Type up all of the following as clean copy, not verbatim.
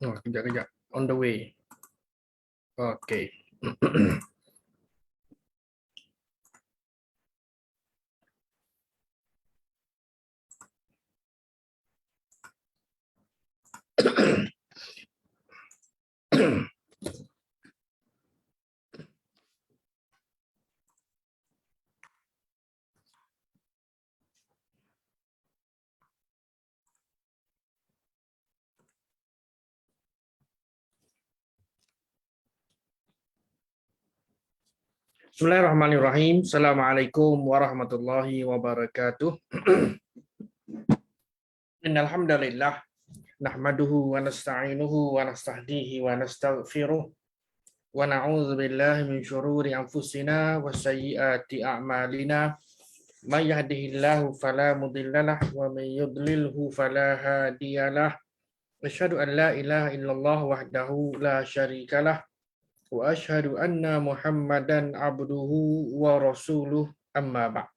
Oh, kejap. On the way. Okay. Bismillahirrahmanirrahim. Assalamualaikum warahmatullahi wabarakatuh. Innal hamdalillah nahmaduhu wa nasta'inuhu wa nastahdihi wa nastaghfiruh wa na'udzu billahi min syururi anfusina wa sayyiati a'malina. May yahdihillahu fala mudhillalah wa may yudlilhu fala hadiyalah. Asyhadu an la ilaha illallah wahdahu la syarikalah wa asyhadu anna Muhammadan abduhu wa rasuluh amma ba'd.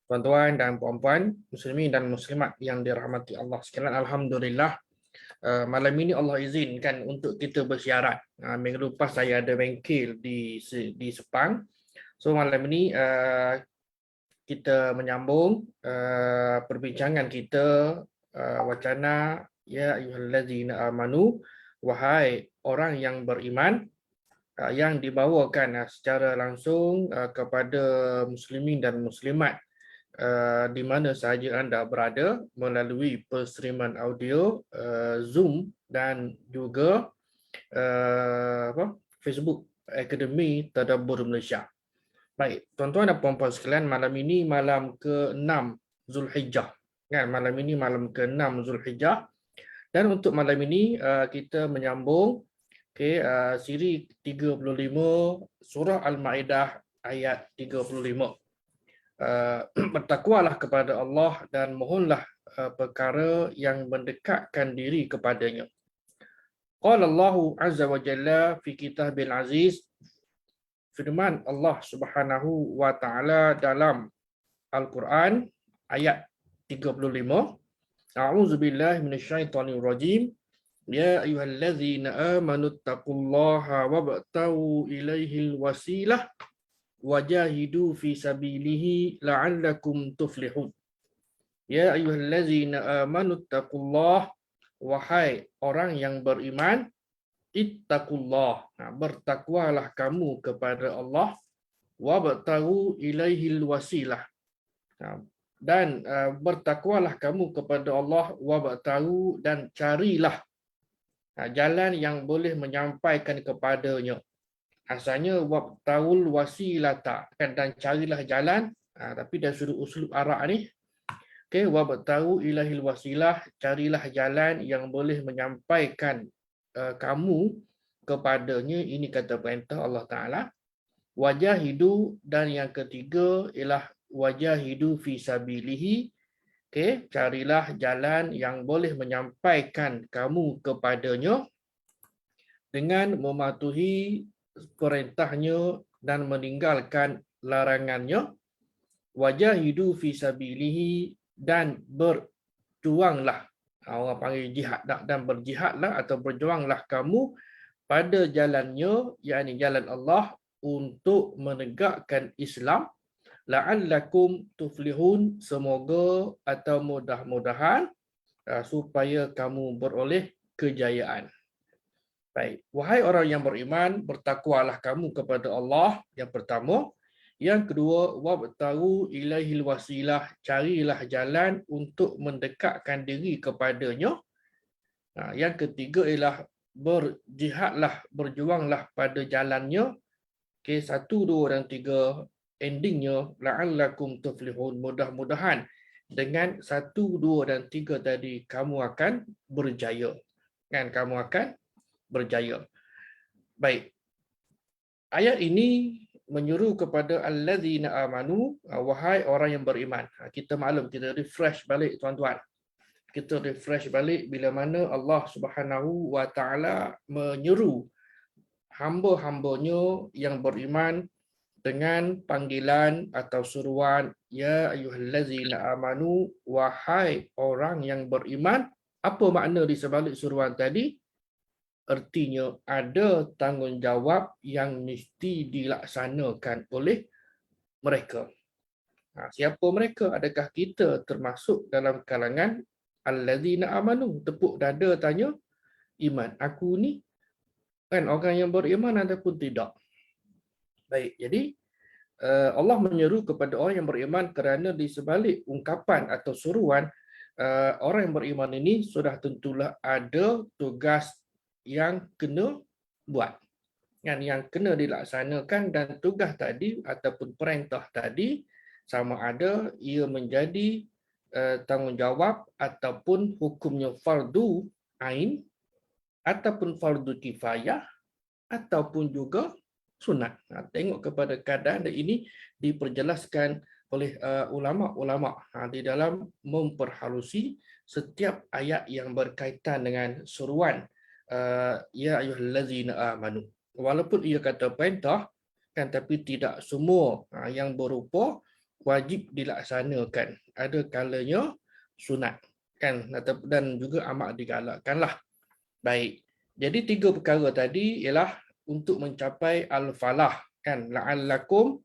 Tuan-tuan dan puan-puan, muslimin dan muslimat yang dirahmati Allah sekalian, alhamdulillah malam ini Allah izinkan untuk kita bersiarat. Minggu lepas saya ada bengkel di Sepang. So malam ini kita menyambung perbincangan kita wacana ya ayyuhallazina amanu, wahai orang yang beriman, yang dibawakan secara langsung kepada muslimin dan muslimat di mana sahaja anda berada melalui penstreaman audio Zoom dan juga Facebook Akademi Tadabbur Malaysia. Baik, tuan-tuan dan puan-puan sekalian, malam ini malam ke-6 Zulhijjah. Kan, malam ini malam ke-6 Zulhijjah. Dan untuk malam ini kita menyambung siri 35 surah Al-Maidah ayat 35. Bertakwalah kepada Allah dan mohonlah perkara yang mendekatkan diri kepadanya. Qala Allahu azza wa jalla fi kitabil aziz, firman Allah Subhanahu wa taala dalam Al-Quran ayat 35. A'udzu billahi minasyaitonir rajim. Ya ayyuhallazina amanu taqullaha wabtaghu ilaihil wasilah wajahidu fi sabilihi la'allakum tuflihun. Ya ayyuhallazina amanu taqullah, wahai orang yang beriman, ittaqullah, bertakwalah kamu kepada Allah, wabtaghu ilaihil wasilah, dan bertakwalah kamu kepada Allah, wabtaghu, dan carilah jalan yang boleh menyampaikan kepadanya. Asalnya wabtaul wasilata, kan, dan carilah jalan, tapi dari sudut uslub Arab ni, okey, wabtaul ilahil wasilah, carilah jalan yang boleh menyampaikan kamu kepadanya. Ini kata perintah Allah Taala. Wajahidu, dan yang ketiga ialah wajahidu fi sabilihi, okey, carilah jalan yang boleh menyampaikan kamu kepadanya dengan mematuhi perintahnya dan meninggalkan larangannya. Wajahidu fi sabilihi, dan berjuanglah, orang panggil jihad, dan berjihadlah atau berjuanglah kamu pada jalannya, yakni jalan Allah, untuk menegakkan Islam. La'allakum tuflihun, semoga atau mudah-mudahan supaya kamu beroleh kejayaan. Baik, wahai orang yang beriman, bertakwalah kamu kepada Allah, yang pertama. Yang kedua, wabtaghu ilaihil wasilah, carilah jalan untuk mendekatkan diri kepadanya. Yang ketiga ialah berjihadlah, berjuanglah pada jalannya. Okey, 1, 2 dan 3 endingnya la'allakum tuflihun, mudah-mudahan dengan 1, 2 dan 3 tadi kamu akan berjaya. Kan, kamu akan berjaya. Baik. Ayat ini menyuruh kepada allazina amanu, wahai orang yang beriman. Kita maklum, kita refresh balik tuan-tuan. Kita refresh balik bila mana Allah Subhanahu wa taala menyeru hamba-hambanya yang beriman dengan panggilan atau suruhan ya ayyuhallazina amanu, wahai orang yang beriman. Apa makna di sebalik suruhan tadi? Artinya ada tanggungjawab yang mesti dilaksanakan oleh mereka. Siapa mereka? Adakah kita termasuk dalam kalangan allazina amanu? Tepuk dada tanya, iman. Aku ni kan orang yang beriman ataupun tidak? Baik, jadi Allah menyeru kepada orang yang beriman kerana di sebalik ungkapan atau suruhan orang yang beriman ini sudah tentulah ada tugas yang kena buat. Yang kena dilaksanakan, dan tugas tadi ataupun perintah tadi sama ada ia menjadi tanggungjawab ataupun hukumnya fardu ain ataupun fardu kifayah ataupun juga sunat. Tengok kepada keadaan ini diperjelaskan oleh ulama-ulama di dalam memperhalusi setiap ayat yang berkaitan dengan seruan ya ayyuhallazina amanu. Walaupun ia kata perintah kan, tapi tidak semua yang berupa wajib dilaksanakan. Ada kalanya sunat kan, dan juga amat digalakkanlah. Baik. Jadi 3 perkara tadi ialah untuk mencapai al-falah kan, la'allakum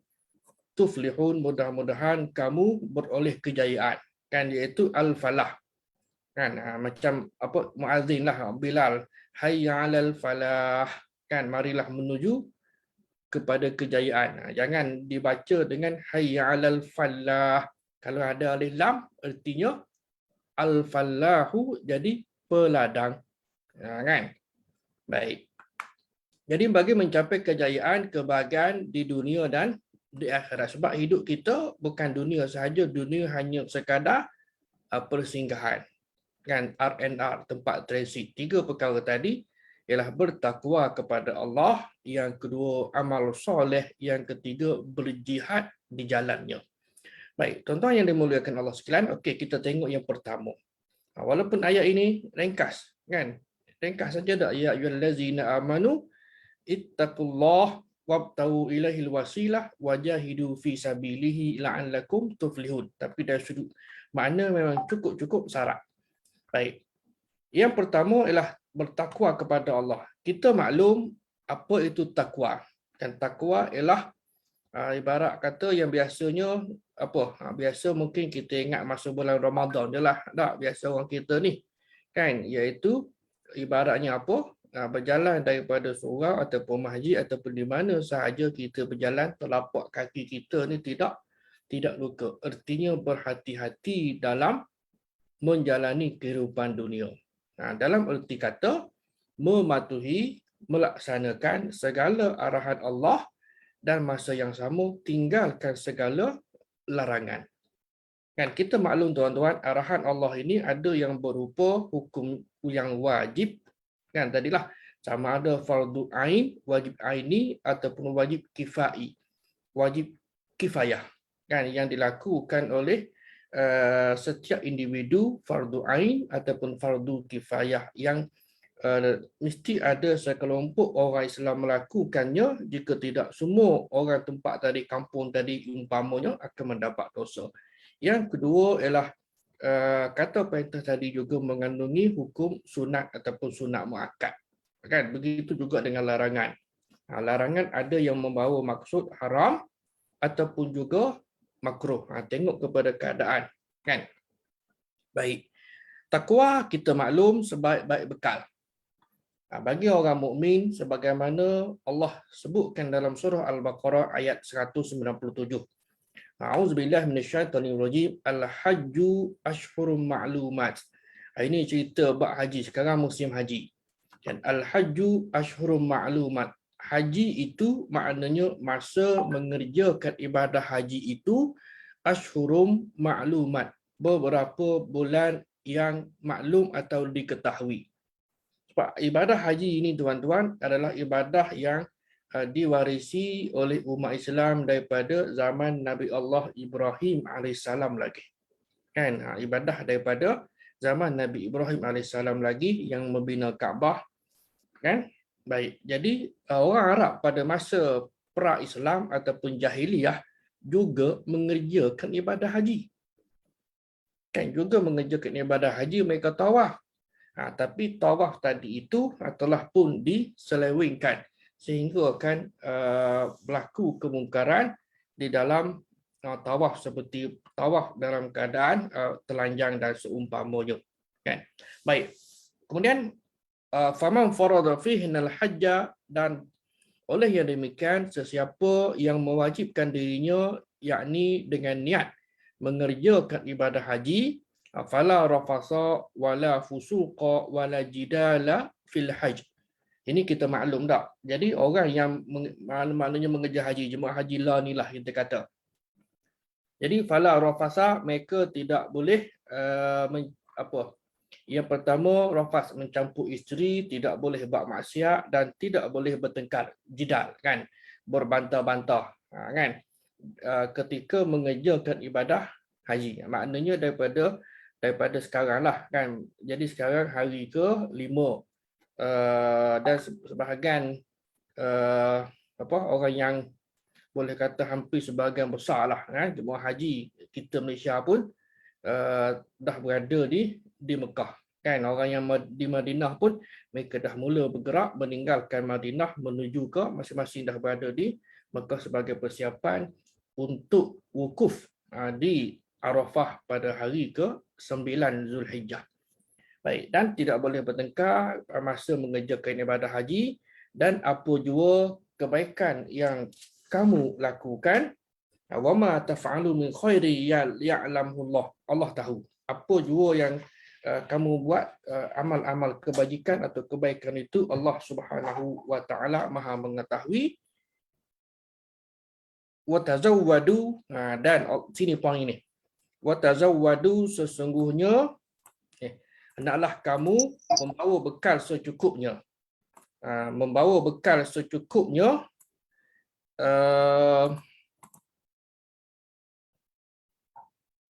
tuflihun, mudah-mudahan kamu beroleh kejayaan kan, iaitu al-falah kan. Macam apa muazzin lah, Bilal, hayya 'alal falah kan, marilah menuju kepada kejayaan. Jangan dibaca dengan hayya 'alal falah. Kalau ada alif lam artinya al-falahu jadi peladang kan. Baik. Jadi bagi mencapai kejayaan, kebahagiaan di dunia dan di akhirat. Sebab hidup kita bukan dunia sahaja, dunia hanya sekadar persinggahan. Kan, R&R, tempat transit. 3 perkara tadi ialah bertakwa kepada Allah, yang kedua amal soleh, yang ketiga berjihad di jalannya. Baik, tuan-tuan yang dimuliakan Allah sekalian, okey, kita tengok yang pertama. Walaupun ayat ini ringkas, kan? Ringkas saja dak, ya ayyuhallazina amanu ittaqullah wabtagu ilaihil wasilah wajahidu fi sabilihi la'allakum tuflihun. Tapi dari sudut makna memang cukup syarat. Baik. Yang pertama ialah bertakwa kepada Allah. Kita maklum apa itu takwa. Dan takwa ialah ibarat kata yang biasanya apa? Biasa mungkin kita ingat masa bulan Ramadan je lah. Tak, biasa orang kita ni. Kan, iaitu ibaratnya apa? Berjalan daripada surau ataupun masjid ataupun di mana sahaja kita berjalan, telapak kaki kita ni tidak luka. Artinya berhati-hati dalam menjalani kehidupan dunia. Dalam erti kata mematuhi, melaksanakan segala arahan Allah, dan masa yang sama tinggalkan segala larangan. Kan, kita maklum tuan-tuan, arahan Allah ini ada yang berupa hukum yang wajib kan, tadilah sama ada fardu ain, wajib aini ataupun wajib kifai, wajib kifayah kan, yang dilakukan oleh setiap individu, fardu ain ataupun fardu kifayah, yang mesti ada sekelompok orang Islam melakukannya. Jika tidak, semua orang tempat tadi, kampung tadi umpamanya akan mendapat dosa. Yang kedua ialah kata perintah tadi juga mengandungi hukum sunat ataupun sunat muakkad. Kan, begitu juga dengan larangan. Larangan ada yang membawa maksud haram ataupun juga makruh. Tengok kepada keadaan. Kan? Baik. Takwa kita maklum sebaik-baik bekal. Bagi orang mukmin, sebagaimana Allah sebutkan dalam surah Al-Baqarah ayat 197. A'udzubillahi minasyaitonirrajim. Al-hajju ashhurum ma'lumat. Ini cerita bab haji. Sekarang musim haji. Dan al-hajju ashhurum ma'lumat. Haji itu maknanya masa mengerjakan ibadah haji itu ashhurum ma'lumat. Beberapa bulan yang maklum atau diketahui. Sebab ibadah haji ini tuan-tuan adalah ibadah yang diwarisi oleh umat Islam daripada zaman Nabi Allah Ibrahim AS lagi. Kan, ibadah daripada zaman Nabi Ibrahim AS lagi yang membina Kaabah. Kan? Baik. Jadi orang Arab pada masa pra-Islam ataupun jahiliyah juga mengerjakan ibadah haji. Kan, juga mengerjakan ibadah haji, mereka tawaf. Tapi tawaf tadi itu telah pun diselewengkan sehingga akan berlaku kemungkaran di dalam tawaf, seperti tawaf dalam keadaan telanjang dan seumpamanya. Kan? Baik. Kemudian faman farada fihi al-hajja, dan oleh yang demikian sesiapa yang mewajibkan dirinya yakni dengan niat mengerjakan ibadah haji, fala rafasa wala fusuqa wala jidala fil hajj. Ini kita maklum tak? Jadi orang yang maknanya mengerja haji, jemaah haji lah ni lah kita kata. Jadi fala rafasa, mereka tidak boleh yang pertama, rafas mencampur isteri, tidak boleh buat maksiat dan tidak boleh bertengkar, jidal kan, berbantah-bantah kan, ketika mengerjakan ibadah haji. Maknanya daripada sekarang lah kan. Jadi sekarang hari ke-5 dan sebahagian orang yang boleh kata hampir sebahagian besar lah kan, jemaah haji kita Malaysia pun dah berada di Mekah kan. Orang yang di Madinah pun mereka dah mula bergerak meninggalkan Madinah menuju ke masing-masing dah berada di Mekah sebagai persiapan untuk wukuf di Arafah pada hari ke-9 Zulhijjah. Baik, dan tidak boleh bertengkar masa mengerjakan ibadah haji, dan apa jua kebaikan yang kamu lakukan, wa ma taf'alu min khairi ya'lamuhu Allah. Allah tahu. Apa jua yang kamu buat amal-amal kebajikan atau kebaikan itu, Allah Subhanahu wa taala Maha mengetahui. Wa tazawwadu, dan sini poin ini. Wa tazawwadu, sesungguhnya hendaklah kamu membawa bekal secukupnya. Membawa bekal secukupnya.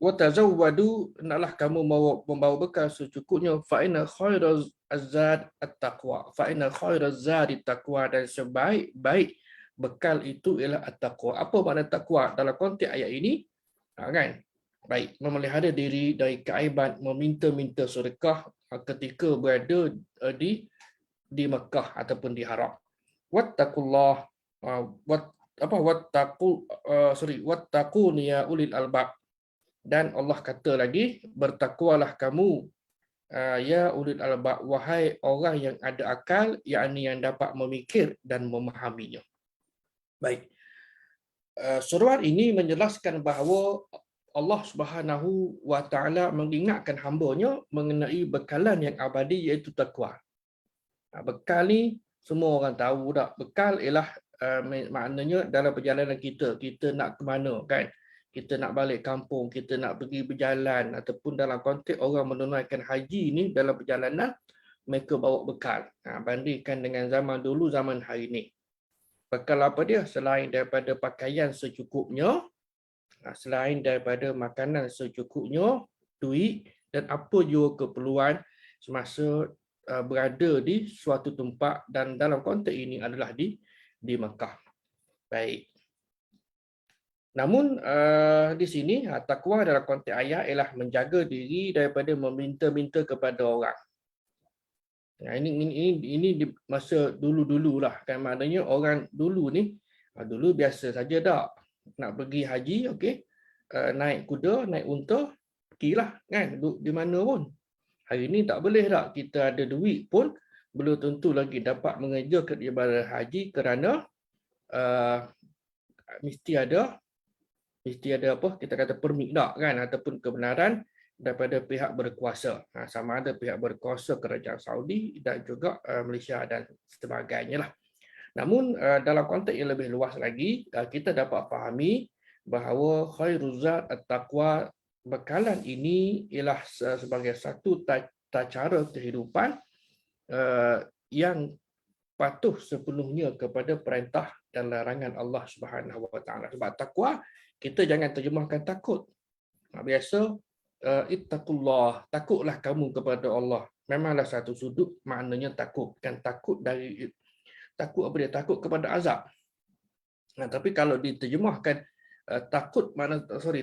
Watazawwadu, hendaklah kamu membawa bekal secukupnya. Fa inna khairaz zad at-taqwa. Fa inna khairaz zadi taqwa, dan sebaik-baik bekal itu ialah at-taqwa. Apa makna taqwa dalam konteks ayat ini? Kan? Baik, memelihara diri dari keaiban meminta-minta sedekah ketika berada di Mekah ataupun di Haram. Wattaqullah, wattaqun ya ulil albab. Dan Allah kata lagi, bertakwalah kamu ya ulil albab, wahai orang yang ada akal, yakni yang dapat memikir dan memahaminya. Baik. Surat ini menjelaskan bahawa Allah Subhanahu wa taala mengingatkan hamba-Nya mengenai bekalan yang abadi, iaitu takwa. Bekal ni semua orang tahu tak? Bekal ialah maknanya dalam perjalanan kita nak ke mana kan? Kita nak balik kampung, kita nak pergi berjalan, ataupun dalam konteks orang menunaikan haji ni dalam perjalanan, mereka bawa bekal. Bandingkan dengan zaman dulu, zaman hari ni. Bekal apa dia? Selain daripada pakaian secukupnya, selain daripada makanan secukupnya, duit dan apa juga keperluan semasa berada di suatu tempat, dan dalam konteks ini adalah di Mekah. Baik. Namun di sini takwa dalam konteks ayat ialah menjaga diri daripada meminta-minta kepada orang. Ini di masa dulu-dululah kan, maknanya orang dulu ni dulu biasa saja tak nak pergi haji, okey, naik kuda, naik unta, pergilah kan, duduk di mana pun. Hari ni tak boleh tak, kita ada duit pun belum tentu lagi dapat mengerjakan ibadah haji, kerana mesti ada apa kita kata permit tak kan, ataupun kebenaran daripada pihak berkuasa, sama ada pihak berkuasa kerajaan Saudi dan juga Malaysia dan sebagainya lah. Namun dalam konteks yang lebih luas lagi, kita dapat fahami bahawa khairuz zad at-taqwa, bekalan ini ialah sebagai satu cara kehidupan yang patuh sepenuhnya kepada perintah dan larangan Allah Subhanahu wa taala. Sebab takwa, kita jangan terjemahkan takut. Biasa ittaqullah, takutlah kamu kepada Allah. Memanglah satu sudut maknanya takut, kan takut dari takut apa dia? Takut kepada azab. Tapi kalau diterjemahkan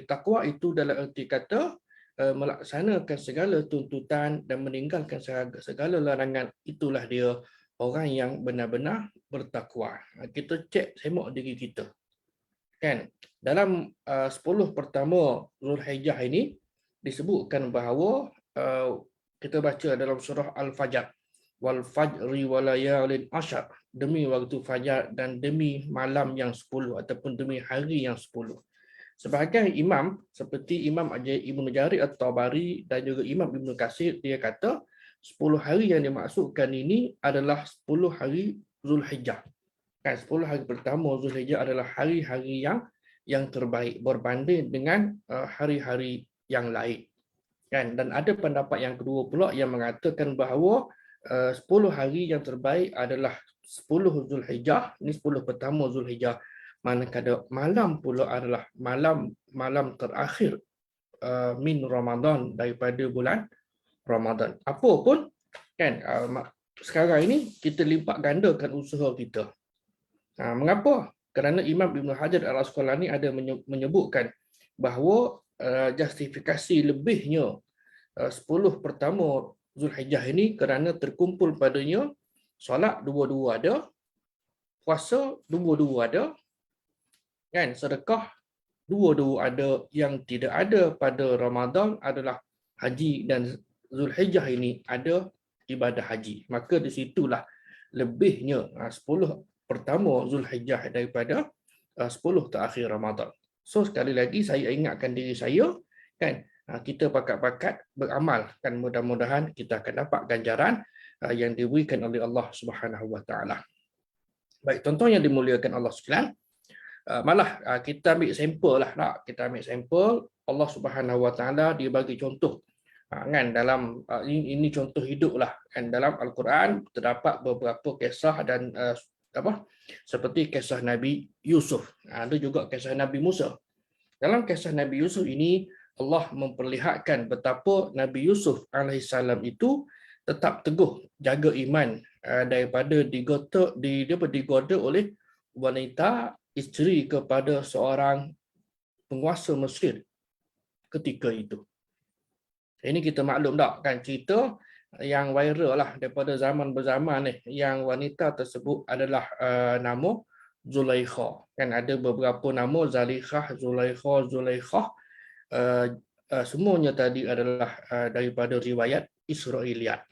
takwa itu dalam erti kata melaksanakan segala tuntutan dan meninggalkan segala larangan, itulah dia orang yang benar-benar bertakwa. Kita cek semok diri kita. Kan? Dalam 10 pertama Zulhijjah ini disebutkan bahawa kita baca dalam surah Al-Fajr, wal fajri wa layalin ashar, demi waktu fajar dan demi malam yang 10 ataupun demi hari yang 10. Sebahagian imam seperti Imam Ibnu Jarir At-Tabari dan juga Imam Ibnu Katsir, dia kata 10 hari yang dimaksudkan ini adalah 10 hari Zulhijjah. Kan 10 hari pertama Zulhijjah adalah hari-hari yang terbaik berbanding dengan hari-hari yang lain. Kan, dan ada pendapat yang kedua pula yang mengatakan bahawa 10 hari yang terbaik adalah 10 Zulhijjah, ini 10 pertama Zulhijjah, manakala malam pula adalah malam terakhir min Ramadan, daripada bulan Ramadan. Apa pun kan, sekarang ini kita lipat gandakan usaha kita. Mengapa? Kerana Imam Ibn Hajar Al-Asqalani ada menyebutkan bahawa justifikasi lebihnya 10 pertama Zulhijjah ini kerana terkumpul padanya solat dua-dua ada, puasa dua-dua ada, kan, sedekah dua-dua ada. Yang tidak ada pada Ramadan adalah haji, dan Zulhijjah ini ada ibadah haji. Maka di situlah lebihnya 10 pertama Zulhijjah daripada 10 terakhir Ramadan. So sekali lagi saya ingatkan diri saya, kan, kita pakat-pakat beramal, kan, mudah-mudahan kita akan dapat ganjaran yang diberikan oleh Allah Subhanahu Wa Taala. Baik, tuan-tuan yang dimuliakan Allah sekalian, malah kita ambil sampel lah, tak? Kita ambil sampel Allah Subhanahu Wa Taala, dia bagi contoh, kan, dalam ini contoh hidup lah, kan, dalam Al-Quran terdapat beberapa kisah dan seperti kisah Nabi Yusuf, ada juga kisah Nabi Musa. Dalam kisah Nabi Yusuf ini Allah memperlihatkan betapa Nabi Yusuf alaihissalam itu tetap teguh jaga iman daripada digoda oleh wanita isteri kepada seorang penguasa Mesir ketika itu. Ini kita maklum tak, kan, cerita yang viral lah daripada zaman berzaman ni, yang wanita tersebut adalah nama Zulaikha. Kan ada beberapa nama, Zalikhah, Zulaikha, Zulaikhah. Semuanya tadi adalah daripada riwayat Israiliyat.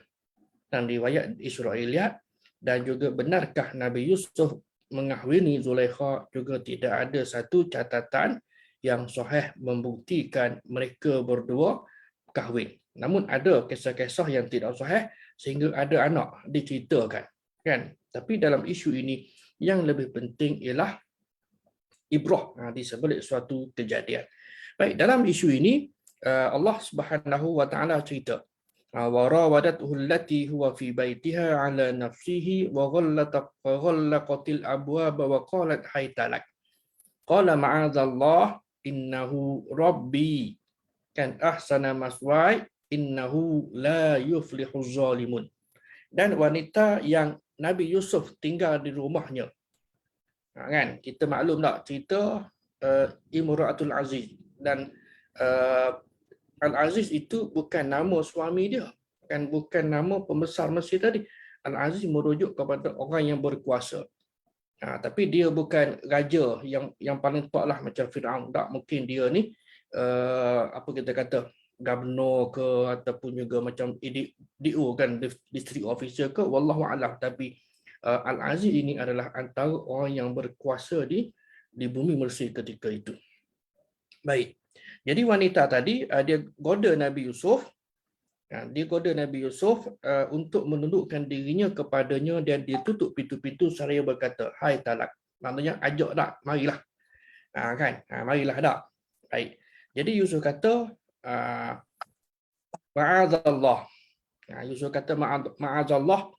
Dan riwayat Israiliyat, dan juga benarkah Nabi Yusuf mengahwini Zulaikha, juga tidak ada satu catatan yang sahih membuktikan mereka berdua kahwin. Namun ada kisah-kisah yang tidak sahih sehingga ada anak diceritakan, kan. Tapi dalam isu ini yang lebih penting ialah ibrah di sebalik suatu kejadian. Baik, dalam isu ini Allah Subhanahu Wa Taala cerita, wa rawadathu allati huwa fi baitiha ala nafsihi wa ghallaqatil abwaba wa qalat haytalak qala ma'adzallah innahu rabbi kan ahsana maswai innahu la yuflihuz zalimun. Dan wanita yang Nabi Yusuf tinggal di rumahnya, kan, kita maklum tak cerita Imratul Aziz, dan Al-Aziz itu bukan nama suami dia, kan, bukan nama pembesar Mesir tadi. Al-Aziz merujuk kepada orang yang berkuasa. Tapi dia bukan raja yang paling top lah macam Firaun. Tak, mungkin dia ni apa kita kata, governor ke, ataupun juga macam DO, kan, district officer ke, wallahu a'lam. Tapi Al-Aziz ini adalah antara orang yang berkuasa di bumi Mesir ketika itu. Baik. Jadi wanita tadi dia goda Nabi Yusuf. Dia goda Nabi Yusuf untuk menundukkan dirinya kepadanya, dan dia tutup pintu-pintu seraya berkata, hai talak. Maksudnya ajak tak, marilah. Kan? Marilah tak. Baik. Jadi Yusuf kata ma'adzallah. Yusuf kata ma'adzallah,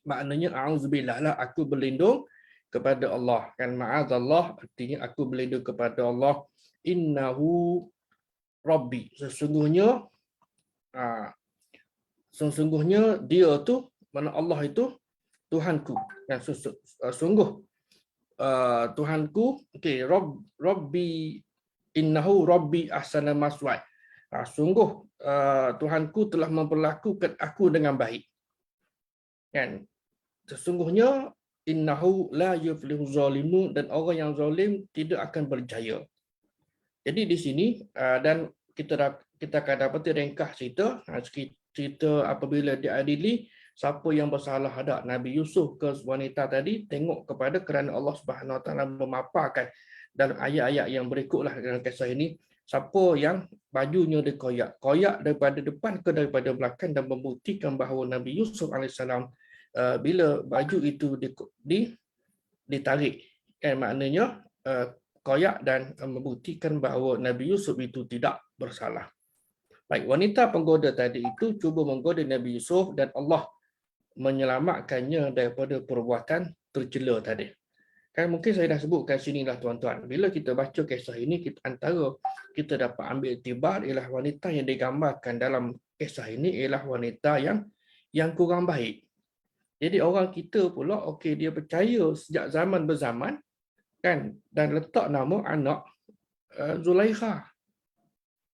maknanya a'udzubillah lah, aku berlindung kepada Allah. Kan, ma'adzallah artinya aku berlindung kepada Allah. Innahu rabbi, sesungguhnya dia tu, mana Allah itu Tuhanku. Yang sungguh Tuhanku. Okey, rabbi innahu rabbi ahsana maswai. Sungguh Tuhanku telah memperlakukan aku dengan baik. Kan? Sesungguhnya innahu la yuflihu zalimun, dan orang yang zalim tidak akan berjaya. Jadi di sini dan kita akan dapati ringkas cerita apabila diadili siapa yang bersalah hadap Nabi Yusuf ke wanita tadi, tengok kepada kerana Allah Subhanahu Wa Taala memaparkan dalam ayat-ayat yang berikutlah dalam kisah ini, siapa yang bajunya dikoyak daripada depan ke daripada belakang dan membuktikan bahawa Nabi Yusuf alaihissalam bila baju itu ditarik, kan maknanya koyak dan membuktikan bahawa Nabi Yusuf itu tidak bersalah. Baik, wanita penggoda tadi itu cuba menggoda Nabi Yusuf dan Allah menyelamatkannya daripada perbuatan tercela tadi. Kan mungkin saya dah sebutkan sinilah tuan-tuan. Bila kita baca kisah ini, kita dapat ambil iktibar ialah wanita yang digambarkan dalam kisah ini ialah wanita yang kurang baik. Jadi orang kita pula dia percaya sejak zaman berzaman, kan, dan letak nama anak Zulaikha.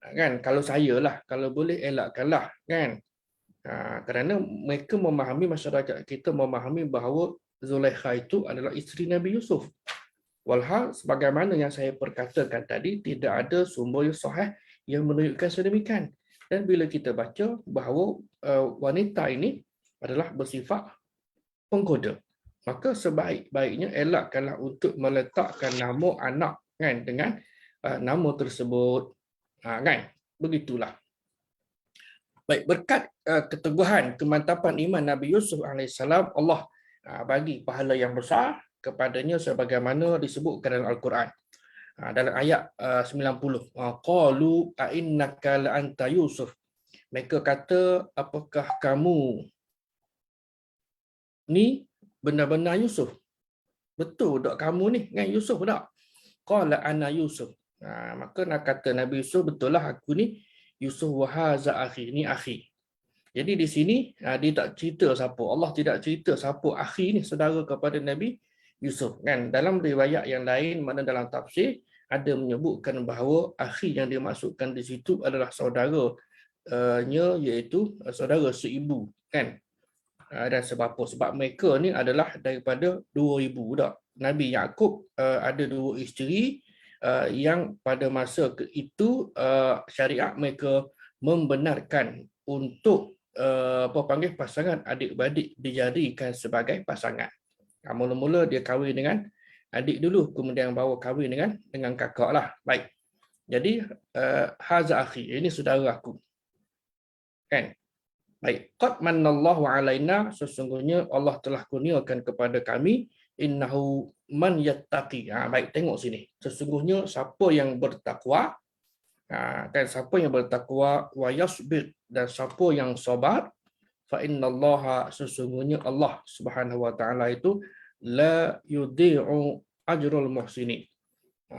Kan, kalau saya lah, kalau boleh elakkanlah, kan. Kerana mereka memahami, masyarakat kita memahami bahawa Zulaikha itu adalah isteri Nabi Yusuf. Walhal sebagaimana yang saya perkatakan tadi, tidak ada sumber yang sahih yang menunjukkan sedemikian. Dan bila kita baca bahawa wanita ini adalah bersifat penggoda, maka sebaik-baiknya elakkanlah untuk meletakkan nama anak, kan, dengan nama tersebut, kan, begitulah. Baik, berkat keteguhan kemantapan iman Nabi Yusuf alaihissalam, Allah bagi pahala yang besar kepadanya sebagaimana disebutkan dalam Al-Quran. Dalam ayat 90, qalu a innaka la anta Yusuf, mereka kata apakah kamu ni benar-benar Yusuf? Betul tak kamu ni kan Yusuf tak? Qala ana Yusuf. Maka nak kata Nabi Yusuf, betul lah aku ni Yusuf, wa haza akhi, ni akhi. Jadi di sini dia tak cerita siapa, Allah tidak cerita siapa akhi ni, saudara kepada Nabi Yusuf, kan. Dalam riwayat yang lain, mana dalam tafsir ada menyebutkan bahawa akhi yang dimaksudkan di situ adalah saudaranya, iaitu saudara seibu, kan. Dan sebab apa? Sebab mereka ni adalah daripada 2,000 dah. Nabi Yaqub ada 2 isteri yang pada masa itu syariat mereka membenarkan untuk pasangan adik-beradik dijadikan sebagai pasangan. Mula-mula dia kahwin dengan adik dulu, kemudian bawa kahwin dengan kakak lah. Baik. Jadi haza akhi, ini saudara aku. Kan? Baik, qad manallahu alaina, sesungguhnya Allah telah kurniakan kepada kami, innahu man yattaqi. Baik, tengok sini. Sesungguhnya siapa yang bertakwa, kan, siapa yang bertakwa, wa yasbir, dan siapa yang sabar, fa innallaha, sesungguhnya Allah Subhanahu wa taala itu la yudhi'u ajrul muhsinin.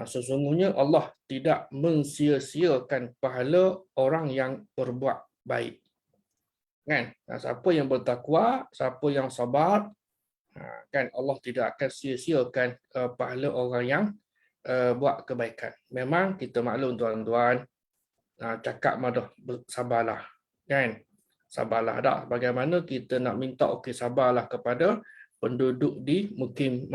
Sesungguhnya Allah tidak mensia-siakan pahala orang yang berbuat baik. Kan, siapa yang bertakwa, siapa yang sabar, kan, Allah tidak akan sia-siakan pahala orang yang buat kebaikan. Memang kita maklum tuan-tuan, cakap madah sabarlah, kan, sabarlah dah. Bagaimana kita nak minta sabarlah kepada penduduk di Mukim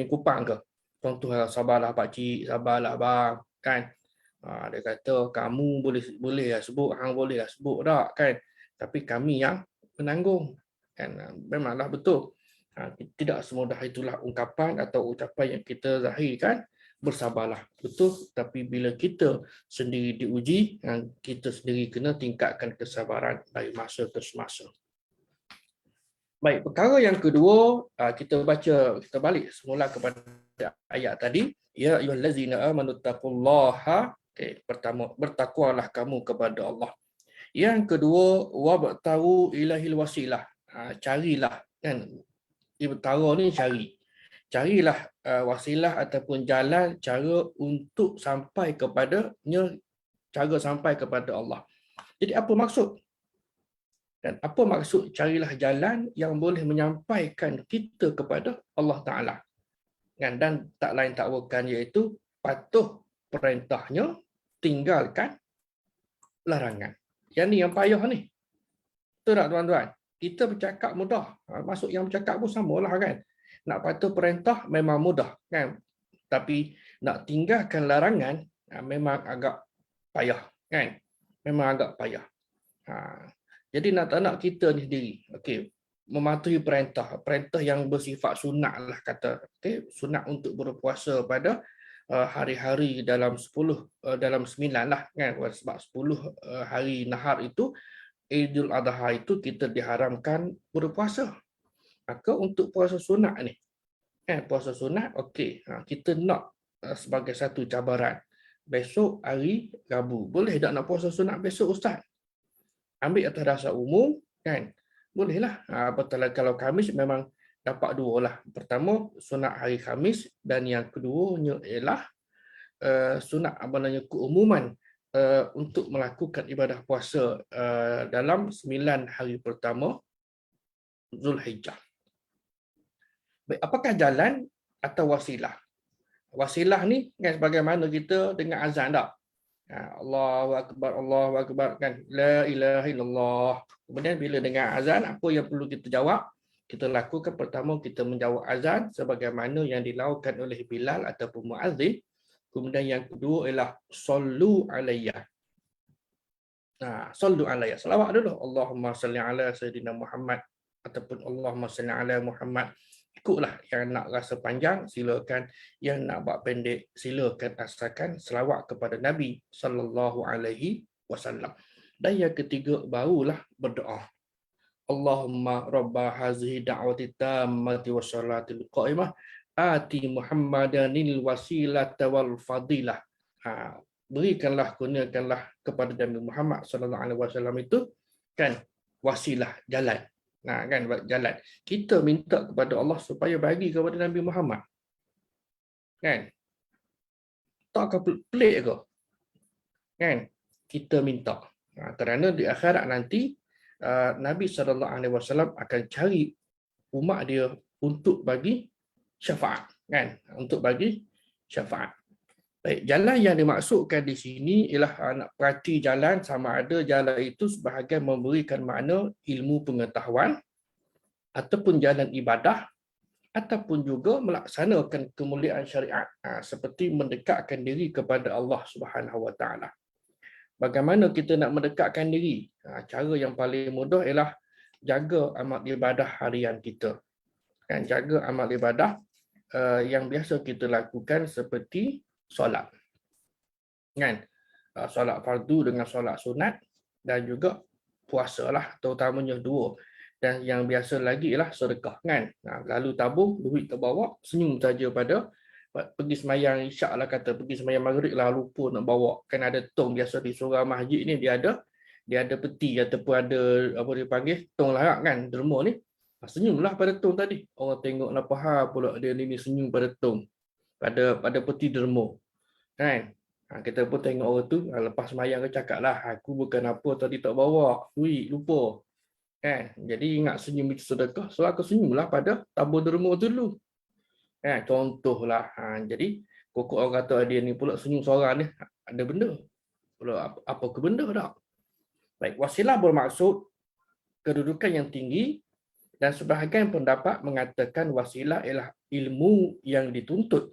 Kupang ke, contohnya sabarlah pak cik, sabarlah bang, kan. Dia kata kamu boleh lah sebut, hang boleh lah sebut tak, kan, tapi kami yang menanggung, kan. Memanglah betul, tidak semudah itulah ungkapan atau ucapan yang kita zahirkan, bersabarlah, betul. Tapi bila kita sendiri diuji, kita sendiri kena tingkatkan kesabaran dari masa ke semasa. Baik, perkara yang kedua, kita balik semula kepada ayat tadi, ya ayyuhallazina amanu taqullaha. Pertama, bertakwalah kamu kepada Allah. Yang kedua, wabtagu ilahil wasilah. Carilah, kan, ibtara ni carilah wasilah ataupun jalan, cara untuk sampai kepadanya, cara sampai kepada Allah. Jadi apa maksud? Dan apa maksud carilah jalan yang boleh menyampaikan kita kepada Allah Ta'ala? Dan tak lain tak bukan iaitu patuh perintahnya, tinggalkan larangan. Yang ni yang payah ni. Betul tak tuan-tuan? Kita bercakap mudah. Masuk yang bercakap pun samalah kan. Nak patuh perintah memang mudah kan. Tapi nak tinggalkan larangan memang agak payah kan. Memang agak payah. Jadi nak tak nak kita ni sendiri. Okey, mematuhi perintah. Perintah yang bersifat sunat lah kata. Okey, sunat untuk berpuasa pada hari-hari dalam 10 dalam 9 lah kan. Sebab 10 hari nahar itu Idul Adha itu kita diharamkan berpuasa. Maka untuk puasa sunat ni, puasa sunat, okey, kita nak sebagai satu cabaran. Besok hari Rabu, boleh tak nak puasa sunat besok Ustaz? Ambil atas dasar umum, kan? Bolehlah. Betul, kalau Khamis memang dapat dua lah. Pertama, sunat hari Khamis dan yang keduanya ialah sunat keumuman untuk melakukan ibadah puasa dalam 9 hari pertama Zulhijjah. Baik, apakah jalan atau wasilah? Wasilah ni kan sebagaimana kita dengar azan tak? Allahu Akbar kan, la ilaha illallah. Kemudian bila dengar azan, apa yang perlu kita jawab? Kita lakukan pertama, kita menjawab azan sebagaimana yang dilakukan oleh Bilal ataupun muazzin. Kemudian yang kedua ialah sallu alayya. Sallu alayya. Selawat dulu. Allahumma salli ala sayyidina Muhammad ataupun Allahumma salli ala Muhammad. Ikutlah, yang nak rasa panjang silakan, yang nak buat pendek silakan asalkan selawat kepada Nabi sallallahu alaihi wasallam. Dan yang ketiga barulah berdoa. Allahumma rabba hazihi da'wati tammati wassalatil qa'imah ati Muhammadanil wasilata wal fadilah. Berikanlah, kurniakanlah kepada Nabi Muhammad sallallahu alaihi wasallam itu kan wasilah, jalan. Kan jalan. Kita minta kepada Allah supaya bagi kepada Nabi Muhammad. Kan? Tak pelik ke? Kan? Kita minta. Kerana di akhirat nanti Nabi SAW akan cari umat dia untuk bagi syafaat. Kan? Untuk bagi syafaat. Baik, jalan yang dimaksudkan di sini ialah nak perhati jalan sama ada jalan itu sebahagian memberikan makna ilmu pengetahuan ataupun jalan ibadah ataupun juga melaksanakan kemuliaan syariat seperti mendekatkan diri kepada Allah Subhanahu Wa Taala. Bagaimana kita nak mendekatkan diri? Cara yang paling mudah ialah jaga amal ibadah harian kita. Kan, jaga amal ibadah yang biasa kita lakukan seperti solat. Kan? Solat fardu dengan solat sunat dan juga puasa lah, terutamanya dua. Dan yang biasa lagi ialah sedekah kan. Lalu tabung, duit terbawa, senyum saja pada pergi semayang isyak lah kata, pergi semayang maghrib lah lupa nak bawa. Kan ada tong biasa di surau masjid ni dia ada peti ataupun ada apa dia panggil tong larak kan, derma ni. Senyumlah pada tong tadi. Orang tengok nak faham pula dia ni senyum pada tong. Pada peti derma. Kan? Kita pun tengok orang tu lepas semayang ke cakaplah, aku bukan apa tadi tak bawa duit, lupa. Kan? Jadi ingat senyum itu sedekah, so aku senyumlah pada tabur derma tu dulu. Contohlah. Jadi pokok orang kata dia ni pula senyum seorang ni ada benda. Pula apa ke benda tak? Baik, wasilah bermaksud kedudukan yang tinggi dan sebahagian pendapat mengatakan wasilah ialah ilmu yang dituntut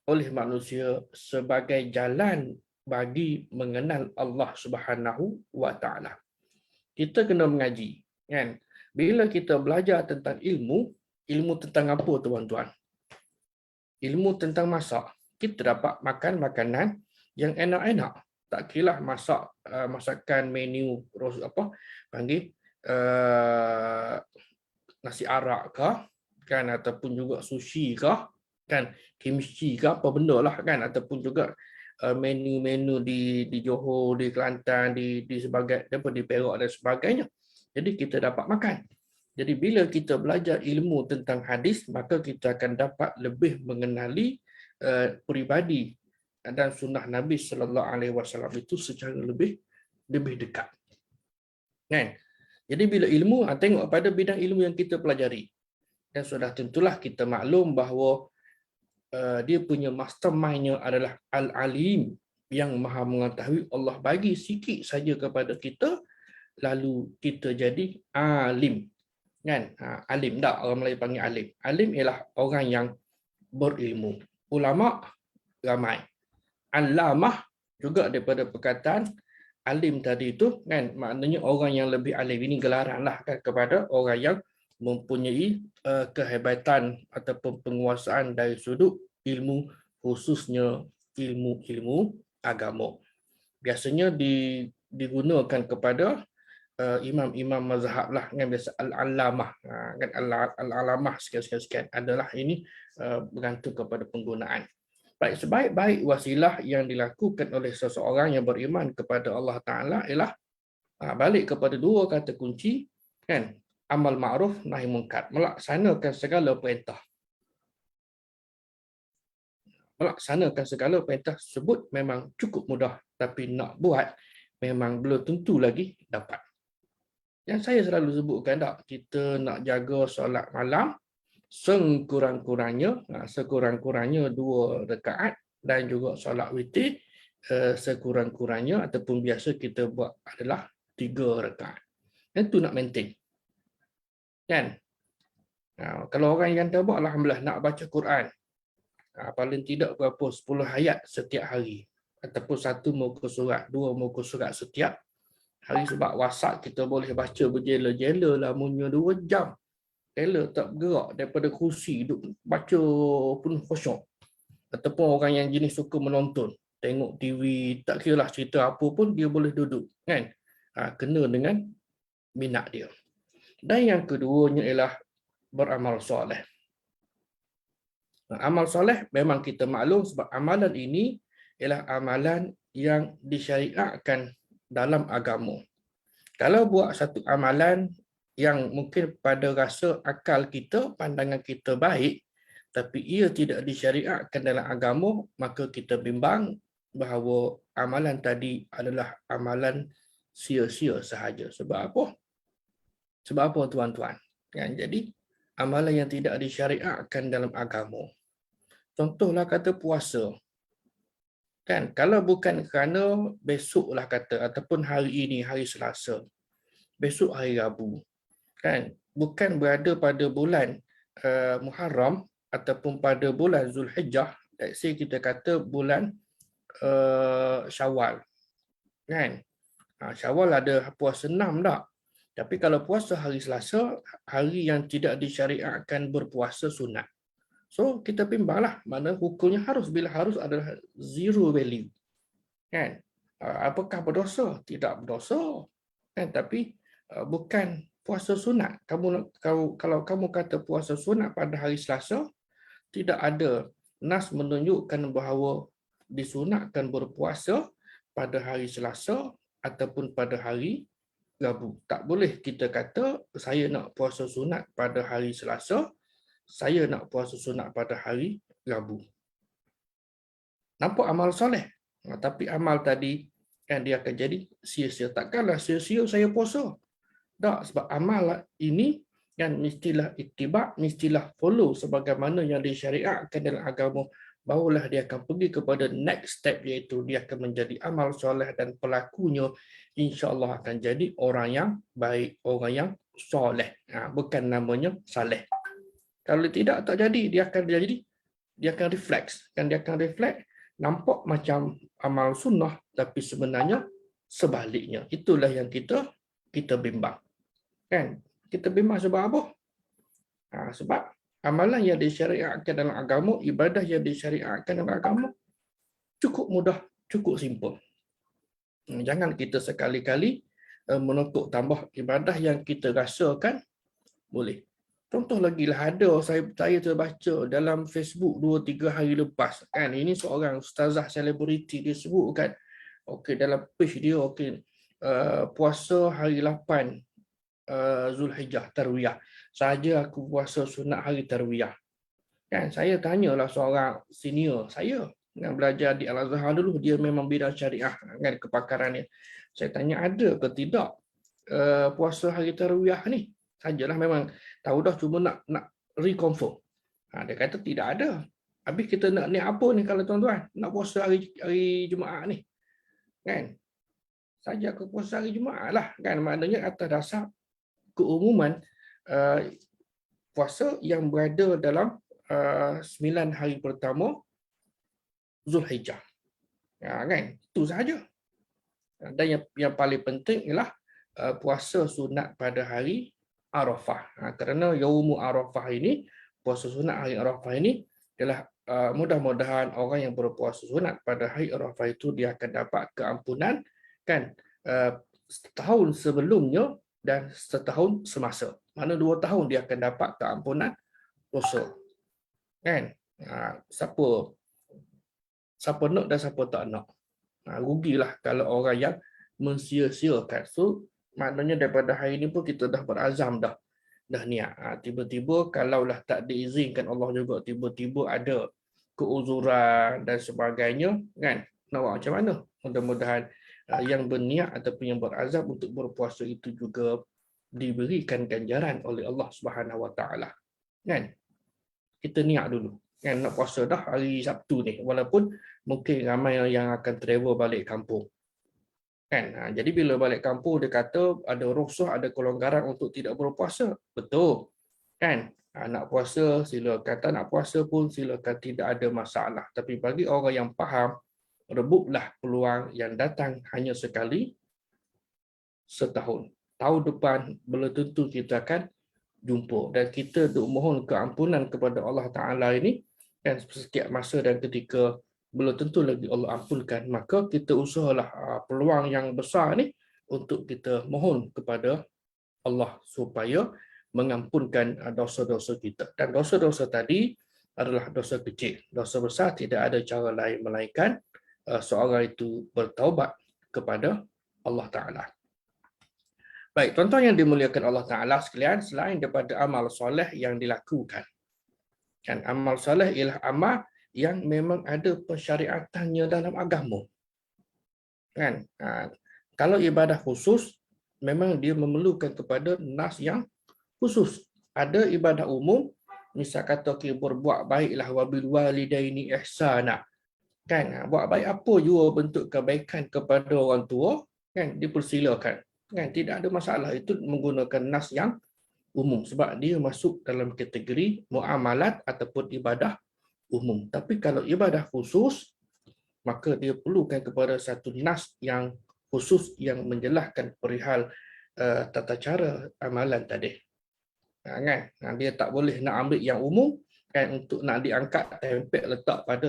oleh manusia sebagai jalan bagi mengenal Allah Subhanahu Wa Taala. Kita kena mengaji, kan? Bila kita belajar tentang ilmu tentang apa tuan-tuan? Ilmu tentang masak. Kita dapat makan makanan yang enak-enak. Tak kira masak masakan menu nasi arak ke, kan, ataupun juga sushi ke, kan, kimchi ke apa benda lah kan, ataupun juga menu-menu di Johor, di Kelantan, di sebagai di Perak dan sebagainya. Jadi kita dapat makan. Jadi bila kita belajar ilmu tentang hadis, maka kita akan dapat lebih mengenali peribadi dan sunnah Nabi sallallahu alaihi wasallam itu secara lebih dekat. Kan? Jadi bila ilmu, tengok pada bidang ilmu yang kita pelajari. Dan sudah tentulah kita maklum bahawa dia punya mastermind-nya adalah Al-Alim. yang Maha mengetahui, Allah bagi sikit saja kepada kita, lalu kita jadi alim. Kan? Alim tak, orang Melayu panggil alim. Alim ialah orang yang berilmu. Ulama ramai. Alamah juga daripada perkataan alim tadi itu, kan, maknanya orang yang lebih alim. Ini gelaran lah kan kepada orang yang mempunyai kehebatan ataupun penguasaan dari sudut ilmu, khususnya ilmu-ilmu agama. Biasanya digunakan kepada imam-imam mazhab lah, kan, biasa al-alamah, kan, al-alamah sekian-sekian adalah ini bergantung kepada penggunaan. Baik, sebaik-baik wasilah yang dilakukan oleh seseorang yang beriman kepada Allah Ta'ala ialah balik kepada dua kata kunci, kan, amal ma'ruf nahi munkar, melaksanakan segala perintah. Melaksanakan segala perintah tersebut memang cukup mudah, tapi nak buat memang belum tentu lagi dapat. Yang saya selalu sebutkan, tak, kita nak jaga solat malam sekurang-kurangnya 2 rakaat, dan juga solat witir sekurang-kurangnya ataupun biasa kita buat adalah 3 rakaat. Itu nak maintain. Kan? Kalau orang yang tak buat, alhamdulillah, nak baca Quran, paling tidak berapa 10 ayat setiap hari, ataupun 1 muka surat, 2 muka surat setiap hari. Sebab WhatsApp kita boleh baca berjela-jela lah, punya 2 jam. Rela tak bergerak daripada kursi, duduk baca pun khusyuk. Ataupun orang yang jenis suka menonton, tengok TV, tak kira lah cerita apa pun, dia boleh duduk, kan? Kena dengan minat dia. Dan yang keduanya ialah beramal soleh. Amal soleh memang kita maklum, sebab amalan ini ialah amalan yang disyariatkan dalam agama. Kalau buat satu amalan yang mungkin pada rasa akal kita, pandangan kita baik, tapi ia tidak disyariatkan dalam agama, maka kita bimbang bahawa amalan tadi adalah amalan sia-sia sahaja. Sebab apa? Sebab apa, tuan-tuan? Jadi, amalan yang tidak disyariatkan dalam agama. Contohlah kata puasa. Kan, kalau bukan kerana besoklah kata, ataupun hari ini, hari Selasa, besok hari Rabu, kan, bukan berada pada bulan Muharram ataupun pada bulan Zulhijjah, let's say kita kata bulan Syawal, kan. Syawal ada puasa 6 tak? Tapi kalau puasa hari Selasa, hari yang tidak disyariatkan berpuasa sunat. So kita bimbanglah, mana hukumnya harus, bila harus adalah zero value, kan. Apakah berdosa? Tidak berdosa, kan, tapi bukan puasa sunat. Kalau kamu kata puasa sunat pada hari Selasa, tidak ada nas menunjukkan bahawa disunatkan berpuasa pada hari Selasa ataupun pada hari Rabu. Tak boleh kita kata saya nak puasa sunat pada hari Selasa, saya nak puasa sunat pada hari Rabu. Nampak amal soleh, tapi amal tadi, kan, dia akan jadi sia-sia. Takkanlah sia-sia saya puasa. Tak, sebab amal ini, kan, mestilah ittiba', mestilah follow sebagaimana yang disyariatkan dalam agama, barulah dia akan pergi kepada next step, iaitu dia akan menjadi amal soleh, dan pelakunya insya-Allah akan jadi orang yang baik, orang yang soleh. Bukan namanya saleh. Kalau tidak, tak jadi, dia akan refleks, kan, dia akan refleks, nampak macam amal sunnah, tapi sebenarnya sebaliknya. Itulah yang kita bimbang. Kan? Kita bimbang sebab apa? Sebab amalan yang disyariatkan dalam agama, ibadah yang disyariatkan dalam agama, cukup mudah, cukup simple. Jangan kita sekali-kali menuntut tambah ibadah yang kita rasakan boleh. Contoh lagi lah, ada saya terbaca dalam Facebook 2-3 hari lepas, kan, ini seorang ustazah selebriti, dia sebut, kan, okey, dalam page dia, okey, puasa hari 8 Zulhijjah tarwiyah. Saja aku puasa sunat hari tarwiyah. Kan, saya tanyalah seorang senior saya yang belajar di Al-Azhar dulu, dia memang bidang syariah, kan, kepakarannya. Saya tanya ada ke tidak puasa hari tarwiyah ni. Sajalah, memang tahu dah, cuma nak reconfirm. Dia kata tidak ada. Habis kita nak niat apa ni kalau tuan-tuan? Nak puasa hari Jumaat ni. Kan? Saja ke puasa hari Jumaat lah. Kan? Maknanya atas dasar keumuman puasa yang berada dalam 9 hari pertama Zulhijjah. Kan? Itu sahaja. Dan yang paling penting ialah puasa sunat pada hari Arafah. Kerana Yaumul Arafah ini, puasa sunat hari Arafah ini ialah mudah-mudahan orang yang berpuasa sunat pada hari Arafah itu dia akan dapat keampunan kan setahun sebelumnya dan setahun semasa. Mana 2 tahun dia akan dapat keampunan dosa. Kan? Siapa nak dan siapa tak nak. Rugilah kalau orang yang mensia-siakan. So, maknanya daripada hari ini pun kita dah berazam dah niat. Tiba-tiba kalaulah tak diizinkan Allah juga, tiba-tiba ada keuzuran dan sebagainya, kan? Nak buat macam mana? Mudah-mudahan yang berniat ataupun yang berazam untuk berpuasa itu juga diberikan ganjaran oleh Allah Subhanahu Wa Taala. Kan? Kita niat dulu. Kan nak puasa dah hari Sabtu ni, walaupun mungkin ramai yang akan travel balik kampung. Kan? Jadi bila balik kampung dia kata ada rukhsah, ada kelonggaran untuk tidak berpuasa. Betul. Kan? Nak puasa silakan, tak nak puasa pun silakan, tidak ada masalah. Tapi bagi orang yang faham, rebutlah peluang yang datang hanya sekali setahun. Tahun depan belum tentu kita akan jumpa, dan kita duk mohon keampunan kepada Allah Taala ini kan setiap masa dan ketika belum tentu lagi Allah ampunkan, maka kita usahalah peluang yang besar ni untuk kita mohon kepada Allah supaya mengampunkan dosa-dosa kita. Dan dosa-dosa tadi adalah dosa kecil. Dosa besar tidak ada cara lain melainkan seorang itu bertaubat kepada Allah Taala. Baik, tuan-tuan yang dimuliakan Allah Taala sekalian, selain daripada amal soleh yang dilakukan, kan amal soleh ialah amal yang memang ada pensyariatannya dalam agama. Kan? Kalau ibadah khusus, memang dia memerlukan kepada nas yang khusus. Ada ibadah umum, misal kata kita berbuat baiklah wabil walidaini ihsana. Kan? Buat baik apa jua bentuk kebaikan kepada orang tua, kan dipersilakan. Kan? Tidak ada masalah, itu menggunakan nas yang umum sebab dia masuk dalam kategori muamalat ataupun ibadah umum. Tapi kalau ibadah khusus, maka dia perlukan kepada satu nas yang khusus yang menjelaskan perihal tata cara amalan tadi. Kan? Dia tak boleh nak ambil yang umum kan untuk nak diangkat tempel letak pada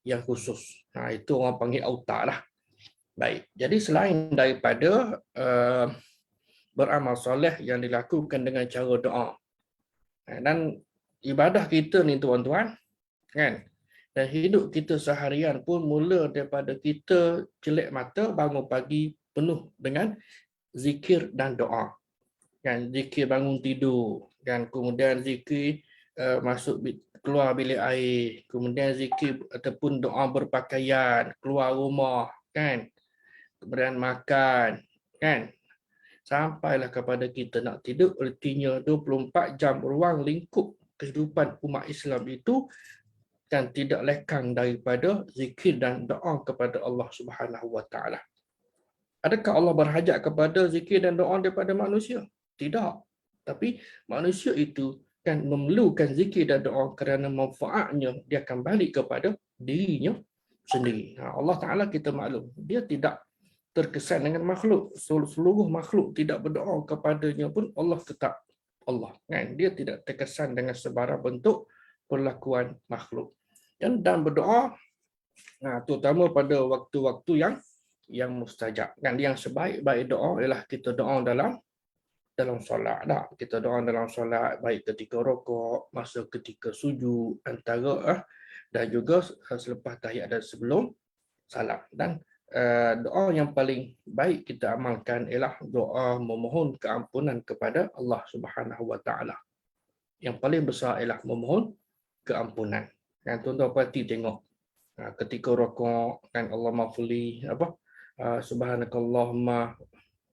yang khusus. Itu orang panggil auta lah. Baik. Jadi selain daripada beramal soleh yang dilakukan dengan cara doa, dan ibadah kita ni tuan-tuan, kan, dan hidup kita seharian pun mula daripada kita jelek mata bangun pagi penuh dengan zikir dan doa. Kan, zikir bangun tidur, dan kemudian zikir keluar bilik air, kemudian zikir ataupun doa berpakaian, keluar rumah, kan, kemudian makan, kan, sampailah kepada kita nak tidur. Artinya 24 jam ruang lingkup kehidupan umat Islam itu kan tidak lekang daripada zikir dan doa kepada Allah Subhanahu Wa Taala. Adakah Allah berhajat kepada zikir dan doa daripada manusia? Tidak. Tapi manusia itu kan memerlukan zikir dan doa kerana manfaatnya dia akan balik kepada dirinya sendiri. Allah Taala kita maklum, dia tidak terkesan dengan makhluk. Seluruh makhluk tidak berdoa kepadanya pun Allah tetap Allah. Kan? Dia tidak terkesan dengan sebarang bentuk perlakuan makhluk. Dan berdoa, terutama pada waktu-waktu yang mustajab. Kan? Yang sebaik-baik doa ialah kita doa dalam solat. Kita doa dalam solat, baik ketika rukuk, masa ketika sujud, antara dan juga selepas tahiyat dan sebelum salam. Dan doa yang paling baik kita amalkan ialah doa memohon keampunan kepada Allah Subhanahu Wa Taala. Yang paling besar ialah memohon keampunan. Kan tuan-tuan perhati tengok ketika rukuk, kan Allah maghfirli subhanakallahumma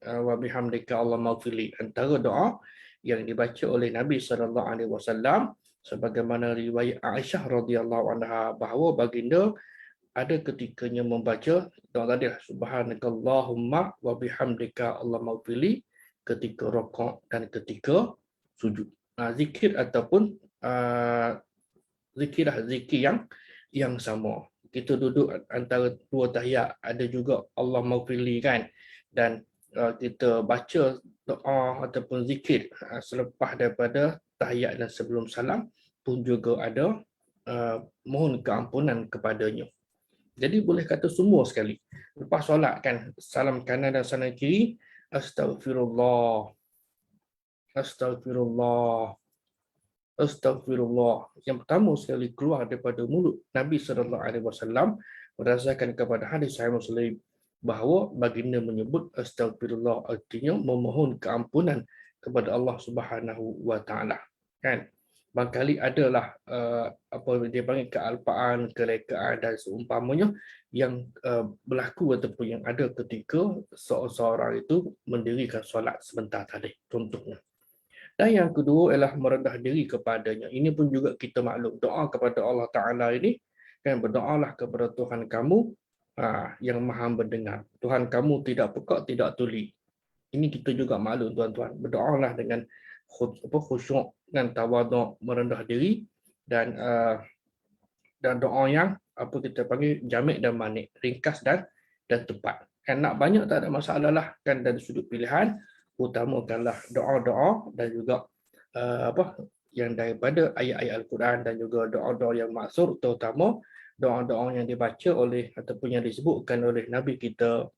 wa bihamdika Allahumma maghfirli, antara doa yang dibaca oleh Nabi sallallahu alaihi wasallam sebagaimana riwayat Aisyah radhiyallahu anha bahawa baginda ada ketikanya membaca doa tadi, subhanakallahumma wa bihamdika Allahumma fili, ketika rakaat dan ketika sujud. Zikir ataupun zikir yang sama. Kita duduk antara dua tahiyat, ada juga Allah maghfirli kan, dan kita baca doa ataupun zikir selepas daripada tahiyat dan sebelum salam pun juga ada mohon keampunan kepadanya. Jadi boleh kata semua sekali. Lepas solat kan, salam kanan dan salam kiri, astagfirullah, astagfirullah, astagfirullah. Yang pertama sekali keluar daripada mulut Nabi SAW berdasarkan kepada hadis Sahih Muslim bahawa baginda menyebut astagfirullah, artinya memohon keampunan kepada Allah Subhanahu wa taala. Kan? Barangkali adalah apa dia panggil kealpaan, kerekaan dan seumpamanya yang berlaku ataupun yang ada ketika seorang itu mendirikan solat sebentar tadi, contohnya. Dan yang kedua ialah merendah diri kepadanya. Ini pun juga kita maklum, doa kepada Allah Ta'ala ini, kan, berdoalah kepada Tuhan kamu yang maha mendengar. Tuhan kamu tidak pekak, tidak tuli. Ini kita juga maklum tuan-tuan. Berdoalah dengan khusyuk dan tawaduk, merendah diri, dan doa yang apa kita panggil jamik dan manik, ringkas dan tepat. Kan nak banyak tak ada masalah lah, kan, dari sudut pilihan, utamakanlah doa-doa dan juga yang daripada ayat-ayat Al-Quran dan juga doa-doa yang maksur, terutama doa-doa yang dibaca oleh ataupun yang disebutkan oleh Nabi kita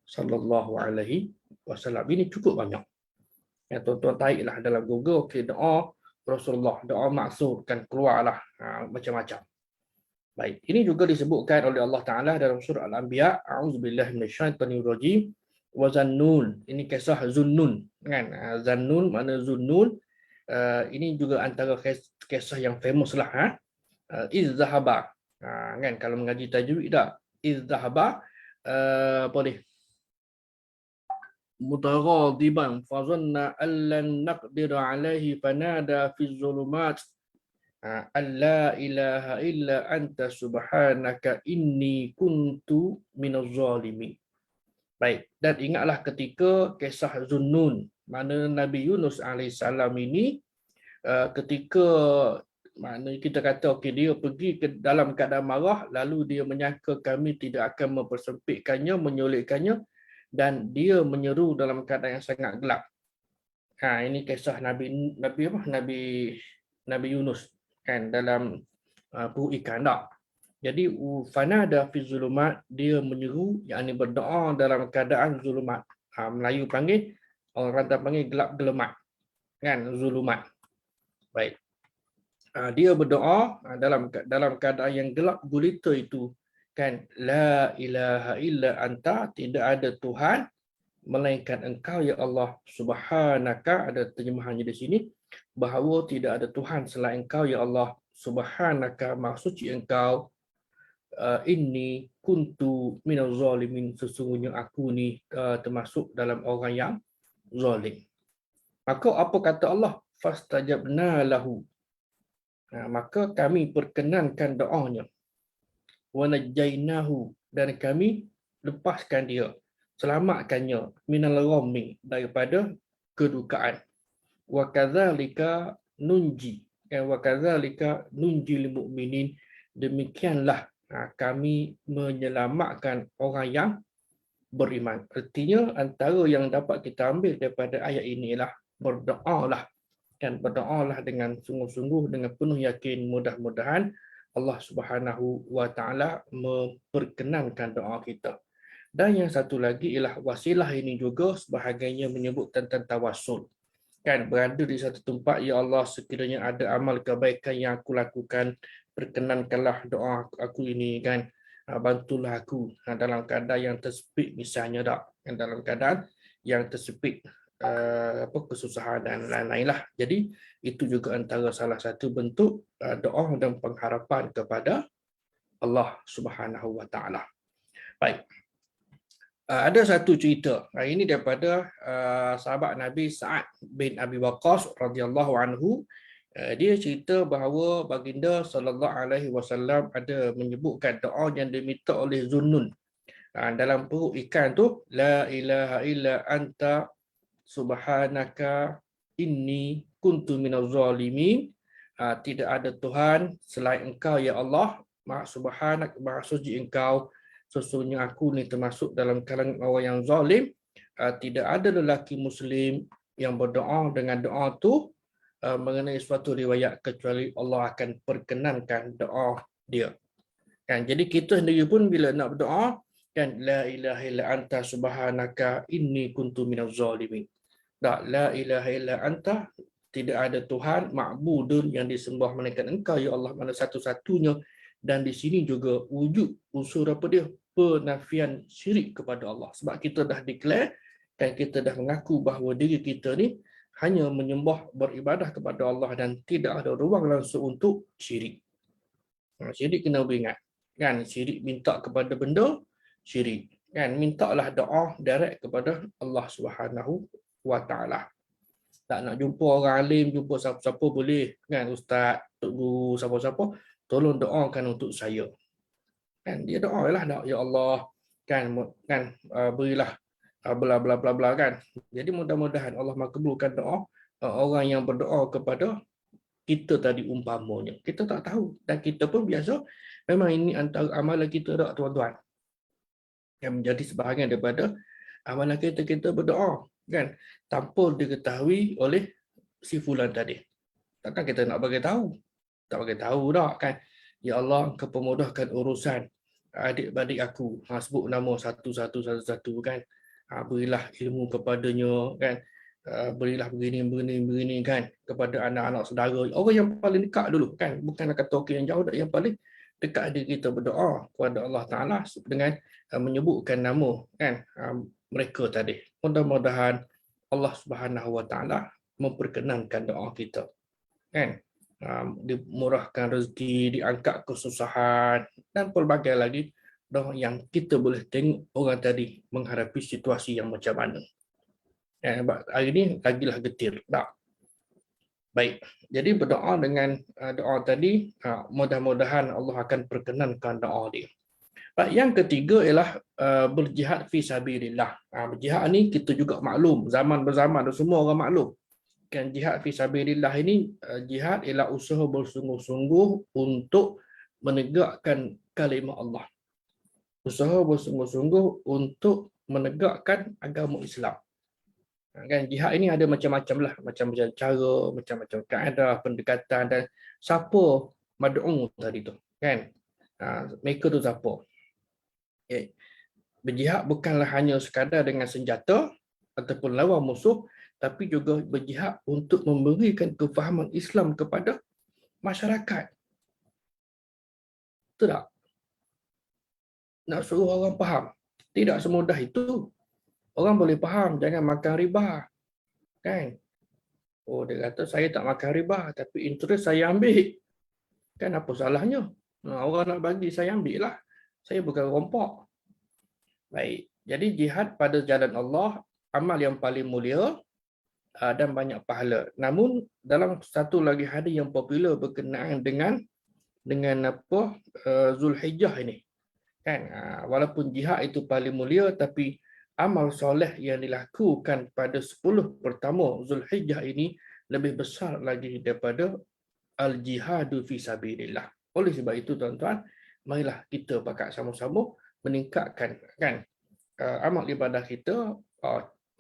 sallallahu alaihi wasallam. Ini cukup banyak. Ya, tuan-tuan taiklah dalam Google, okey, doa Rasulullah, doa maksur, kan keluarlah macam-macam. Baik, ini juga disebutkan oleh Allah Taala dalam surah Al-Anbiya, a'udzubillahi minasyaitonirrajim. Wa Zannun, ini kisah Zunnun kan. Zannun mana Zunnun, ini juga antara kisah yang famous lah. Iz zahaba, kan, kalau mengaji tajwid tak, iz zahaba boleh mutaghadiban fa zanna an lan naqdir alaihi fanada fi zulumat alla ilaha illa anta subhanaka inni kuntu minaz zalimin. Baik, dan ingatlah ketika kisah Zunnun, mana Nabi Yunus AS ini ketika mana kita kata okey, dia pergi ke dalam keadaan marah, lalu dia menyangka kami tidak akan mempersempitkannya, menyulitkannya, dan dia menyeru dalam keadaan yang sangat gelap. Ini kisah Nabi Yunus kan, dalam perut ikan tak. Jadi fanada fi zulumat, dia menyeru, yakni berdoa dalam keadaan zulumat. Melayu panggil, orang Kelantan panggil gelap gelemat. Kan, zulumat. Baik. Dia berdoa dalam keadaan yang gelap gulita itu, kan, la ilaha illa anta, tidak ada Tuhan melainkan engkau ya Allah, subhanaka, ada terjemahannya di sini, bahawa tidak ada Tuhan selain engkau ya Allah, subhanaka, maha suci engkau, inni kuntu minaz zalimin, sesungguhnya aku ni termasuk dalam orang yang zalim. Maka apa kata Allah? Fastajabna lahu, maka kami perkenankan doanya, wa najjainahu, dan kami lepaskan dia, selamatkannya, minal ghammi, daripada kedukaan, wa kadzalika nunji, wa kadzalika nunjil mu'minin, demikianlah kami menyelamatkan orang yang beriman. Artinya antara yang dapat kita ambil daripada ayat inilah berdoalah, dan berdoalah dengan sungguh-sungguh, dengan penuh yakin, mudah-mudahan Allah Subhanahu wa taala memperkenankan doa kita. Dan yang satu lagi ialah wasilah, ini juga sebahagiannya menyebut tentang tawassul. Kan, berada di satu tempat, ya Allah, sekiranya ada amal kebaikan yang aku lakukan, perkenankanlah doa aku ini, kan, bantulah aku dalam keadaan yang tersepit misalnya tak, dalam keadaan yang tersepit kesusahan dan lain-lain lah. Jadi itu juga antara salah satu bentuk doa dan pengharapan kepada Allah Subhanahu wa taala. Baik. Ada satu cerita ini daripada sahabat Nabi Sa'ad bin Abi Waqqas radhiyallahu anhu, Dia cerita bahawa baginda sallallahu alaihi wasallam ada menyebutkan doa yang diminta oleh Zunnun. Dalam perut ikan tu, la ilaha illa anta subhanaka inni kuntu minaz zalimin. Tidak ada Tuhan selain engkau ya Allah. Maha suci engkau, sesungguhnya aku ni termasuk dalam kalangan orang yang zalim. Tidak ada lelaki muslim yang berdoa dengan doa tu mengenai suatu riwayat kecuali Allah akan perkenankan doa dia. Kan, jadi kita sendiri pun bila nak berdoa kan, la ilaha illa anta subhanaka inni kuntu minaz zalimin. Tak, la ilaha illa anta, tidak ada Tuhan ma'budun yang disembah melainkan engkau ya Allah, mana satu-satunya. Dan di sini juga wujud unsur apa dia? Penafian syirik kepada Allah. Sebab kita dah declare dan kita dah mengaku bahawa diri kita ni hanya menyembah beribadah kepada Allah dan tidak ada ruang langsung untuk syirik. Syirik kena beringat. Kan, syirik minta kepada benda, syirik. Kan, mintalah doa direct kepada Allah Subhanahu wa ta'ala. Tak nak jumpa orang alim, jumpa siapa-siapa boleh. Kan, ustaz, tok guru, siapa-siapa, tolong doakan untuk saya. Kan, dia doalah, ya Allah, kan berilah bla bla bla bla kan. Jadi mudah-mudahan Allah makbulkan doa orang yang berdoa kepada kita tadi umpamanya. Kita tak tahu dan kita pun biasa memang ini antara amalan kita tak tuan-tuan. Yang menjadi sebahagian daripada amalan kita berdoa kan tanpa diketahui oleh si fulan tadi. Takkan kita nak bagi tahu? Tak bagi tahu dah kan. Ya Allah, Engkau pemudahkan urusan adik-adik aku. Sebut nama satu-satu kan. Berilah ilmu kepadanya kan. Berilah begini kan kepada anak-anak saudara. Orang yang paling dekat dulu kan. Bukan kata orang yang jauh, yang paling dekat diri kita berdoa kepada Allah Ta'ala dengan menyebutkan nama kan mereka tadi. Mudah-mudahan Allah Subhanahu Wa Ta'ala memperkenankan doa kita. Kan? Dimurahkan rezeki, diangkat kesusahan dan pelbagai lagi doa yang kita boleh tengok orang tadi menghadapi situasi yang macam mana. Hari ini lagilah getir. Tak. Baik, jadi berdoa dengan doa tadi, mudah-mudahan Allah akan perkenankan doa dia. Yang ketiga ialah berjihad fi sabilillah. Berjihad ni kita juga maklum, zaman berzaman semua orang maklum. Kan jihad fi sabilillah ini, jihad ialah usaha bersungguh-sungguh untuk menegakkan kalimah Allah. Usaha bersungguh-sungguh untuk menegakkan agama Islam. Kan jihad ini ada macam-macam lah, macam-macam cara, macam-macam kaedah, pendekatan dan siapa mad'u tadi tu kan. Mereka tu siapa? Okay. Berjihad bukanlah hanya sekadar dengan senjata ataupun lawan musuh, tapi juga berjihad untuk memberikan kefahaman Islam kepada masyarakat. Betul tak? Nak suruh orang faham. Tidak semudah itu. Orang boleh faham, jangan makan riba. Kan? Oh, dia kata, saya tak makan riba, tapi interest saya ambil. Kan apa salahnya? Orang nak bagi, saya ambil lah. Saya bukan rompok. Baik. Jadi jihad pada jalan Allah, amal yang paling mulia dan banyak pahala. Namun, dalam satu lagi hadis yang popular berkenaan dengan apa Zulhijjah ini. Kan, walaupun jihad itu paling mulia, tapi amal soleh yang dilakukan pada 10 pertama Zulhijjah ini lebih besar lagi daripada al-jihadu fi sabilillah. Oleh sebab itu tuan-tuan, marilah kita pakat sama-sama meningkatkan kan amal ibadah kita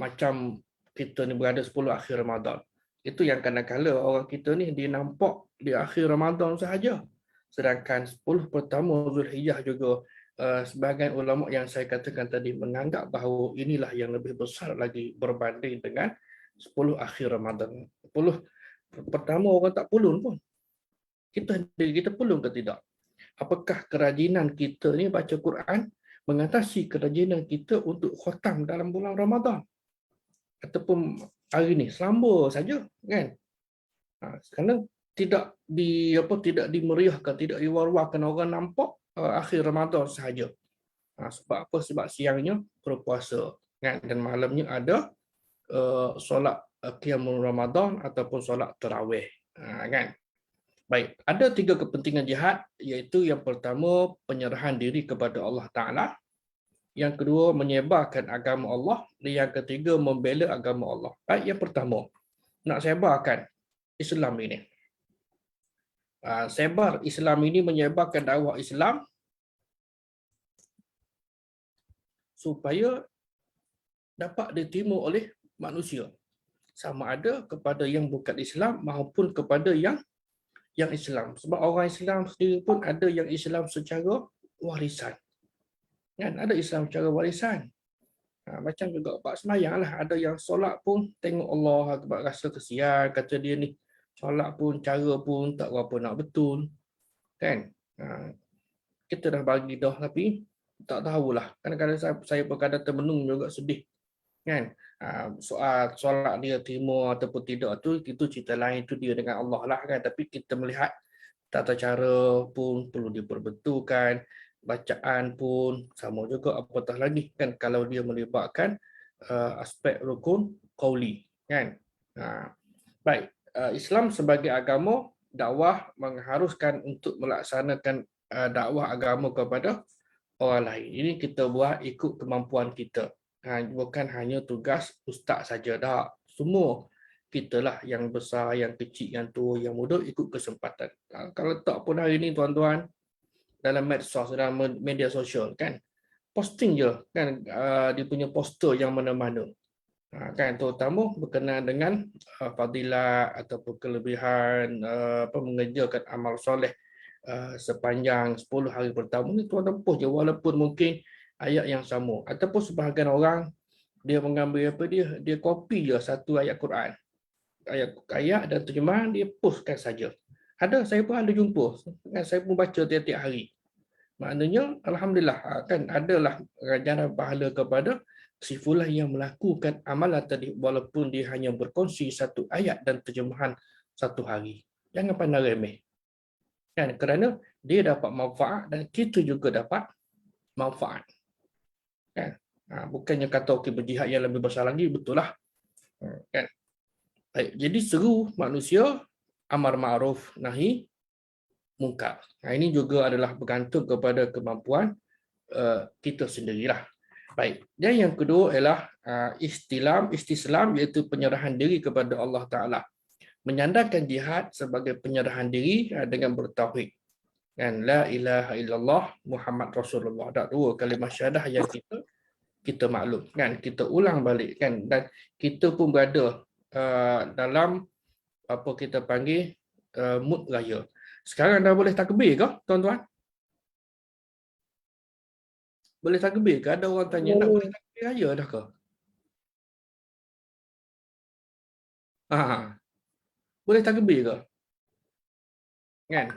macam kita ni berada 10 akhir Ramadan. Itu yang kadang-kadang orang kita ni dia nampak di akhir Ramadan sahaja. Sedangkan 10 pertama Zulhijjah juga sebahagian ulama yang saya katakan tadi menganggap bahawa inilah yang lebih besar lagi berbanding dengan 10 akhir Ramadan. 10 pertama orang tak pulun pun. Kita pulun ke tidak? Apakah kerajinan kita ni baca Quran mengatasi kerajinan kita untuk khatam dalam bulan Ramadan? Ataupun hari ni selamba saja kan? Kerana tidak dimeriahkan, tidak diwar-warkan, orang nampak akhir Ramadan sahaja. Sebab apa? Sebab siangnya berpuasa kan? Dan malamnya ada solat qiyamul Ramadan ataupun solat tarawih. Kan? Baik, ada 3 kepentingan jihad, iaitu yang pertama penyerahan diri kepada Allah Ta'ala, yang kedua menyebarkan agama Allah, dan yang ketiga membela agama Allah. Baik, yang pertama, nak sebarkan Islam ini. Sebar Islam ini, menyebarkan dakwah Islam supaya dapat diterima oleh manusia, sama ada kepada yang bukan Islam maupun kepada yang Islam. Sebab orang Islam sendiri pun ada yang Islam secara warisan. Kan? Ada Islam secara warisan. Macam juga Pak semayang lah. Ada yang solat pun tengok Allah Akbar, rasa kesian. Kata dia ni solat pun, cara pun tak berapa nak betul. Kan? Kita dah bagi dah tapi tak tahulah. Kadang-kadang saya berkadang termenung juga, sedih. Kan? Soal solat dia terima ataupun tidak tu, itu cerita lain, tu dia dengan Allah lah kan. Tapi kita melihat tata cara pun perlu diperbetulkan, bacaan pun sama juga, apatah lagi kan kalau dia melibatkan aspek rukun qauli kan. Baik, Islam sebagai agama dakwah mengharuskan untuk melaksanakan dakwah agama kepada orang lain. Ini kita buat ikut kemampuan kita. Bukan hanya tugas ustaz saja dah. Semua kita lah, yang besar, yang kecil, yang tua, yang muda, ikut kesempatan. Kalau tak pun hari ini tuan-tuan, dalam medsos, dalam media sosial kan, posting je kan, dia punya poster yang mana-mana. Kan, terutama berkenaan dengan fadilat ataupun kelebihan mengerjakan amal soleh sepanjang 10 hari pertama ni, tuan-tuan post je, walaupun mungkin ayat yang sama, ataupun sebahagian orang dia mengambil dia copy je satu ayat Quran, ayat dan terjemahan, dia postkan saja. Saya pun ada jumpa, saya pun baca tiap-tiap hari. Maknanya alhamdulillah kan, adalah ganjaran pahala kepada si fulan yang melakukan amalan tadi, walaupun dia hanya berkongsi satu ayat dan terjemahan satu hari. Jangan pandang remeh. Kan, kerana dia dapat manfaat dan kita juga dapat manfaat. Kan? Bukannya kata okey, berjihad yang lebih besar lagi, betul lah. Kan? Baik, jadi seru manusia amar ma'ruf nahi mungkar. Ini juga adalah bergantung kepada kemampuan kita sendirilah. Baik, dan yang kedua ialah istislam, iaitu penyerahan diri kepada Allah Ta'ala. Menyandarkan jihad sebagai penyerahan diri dengan bertauhid. Kan, la ilaha illallah Muhammad Rasulullah. Ada 2 kalimah syahadah yang kita maklum kan, kita ulang balik kan, dan kita pun berada dalam apa kita panggil mood raya. Sekarang dah boleh takbir ke tuan-tuan? Boleh takbir ke? Ada orang tanya, nak boleh takbir raya dah ke? Boleh takbir ke? Kan?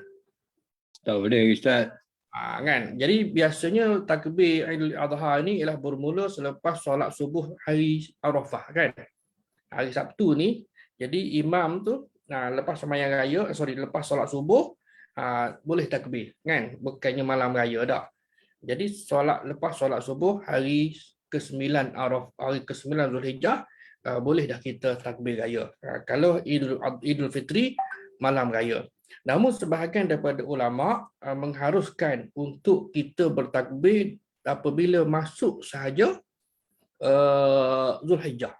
Tak boleh Ustaz. Kan? Jadi biasanya takbir Aidil Adha ini ialah bermula selepas solat subuh hari Arafah kan. Hari Sabtu ni, jadi imam tu lepas sembahyang raya, lepas solat subuh boleh takbir kan, bukannya malam raya dah. Jadi lepas solat subuh hari ke-9 Arafah, hari ke-9 Zulhijjah, boleh dah kita takbir raya. Kalau Idul Fitri malam raya. Namun sebahagian daripada ulama mengharuskan untuk kita bertakbir apabila masuk sahaja Zulhijjah.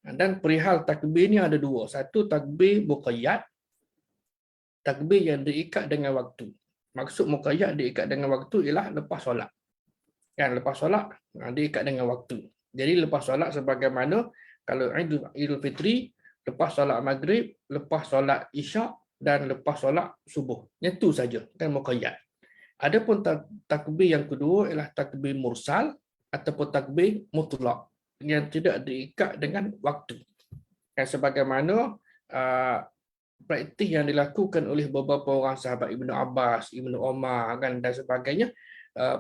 Dan perihal takbir ni ada 2. Satu, takbir muqayyad, takbir yang diikat dengan waktu. Maksud muqayyad diikat dengan waktu ialah lepas solat. Kan, lepas solat diikat dengan waktu. Jadi lepas solat, sebagaimana kalau Idul Fitri, lepas solat maghrib, lepas solat isyak dan lepas solat subuh. Itu saja kan muqayyad. Adapun takbir yang kedua ialah takbir mursal ataupun takbir mutlak yang tidak diikat dengan waktu. Dan sebagaimana praktis yang dilakukan oleh beberapa orang sahabat Ibnu Abbas, Ibnu Umar kan, dan sebagainya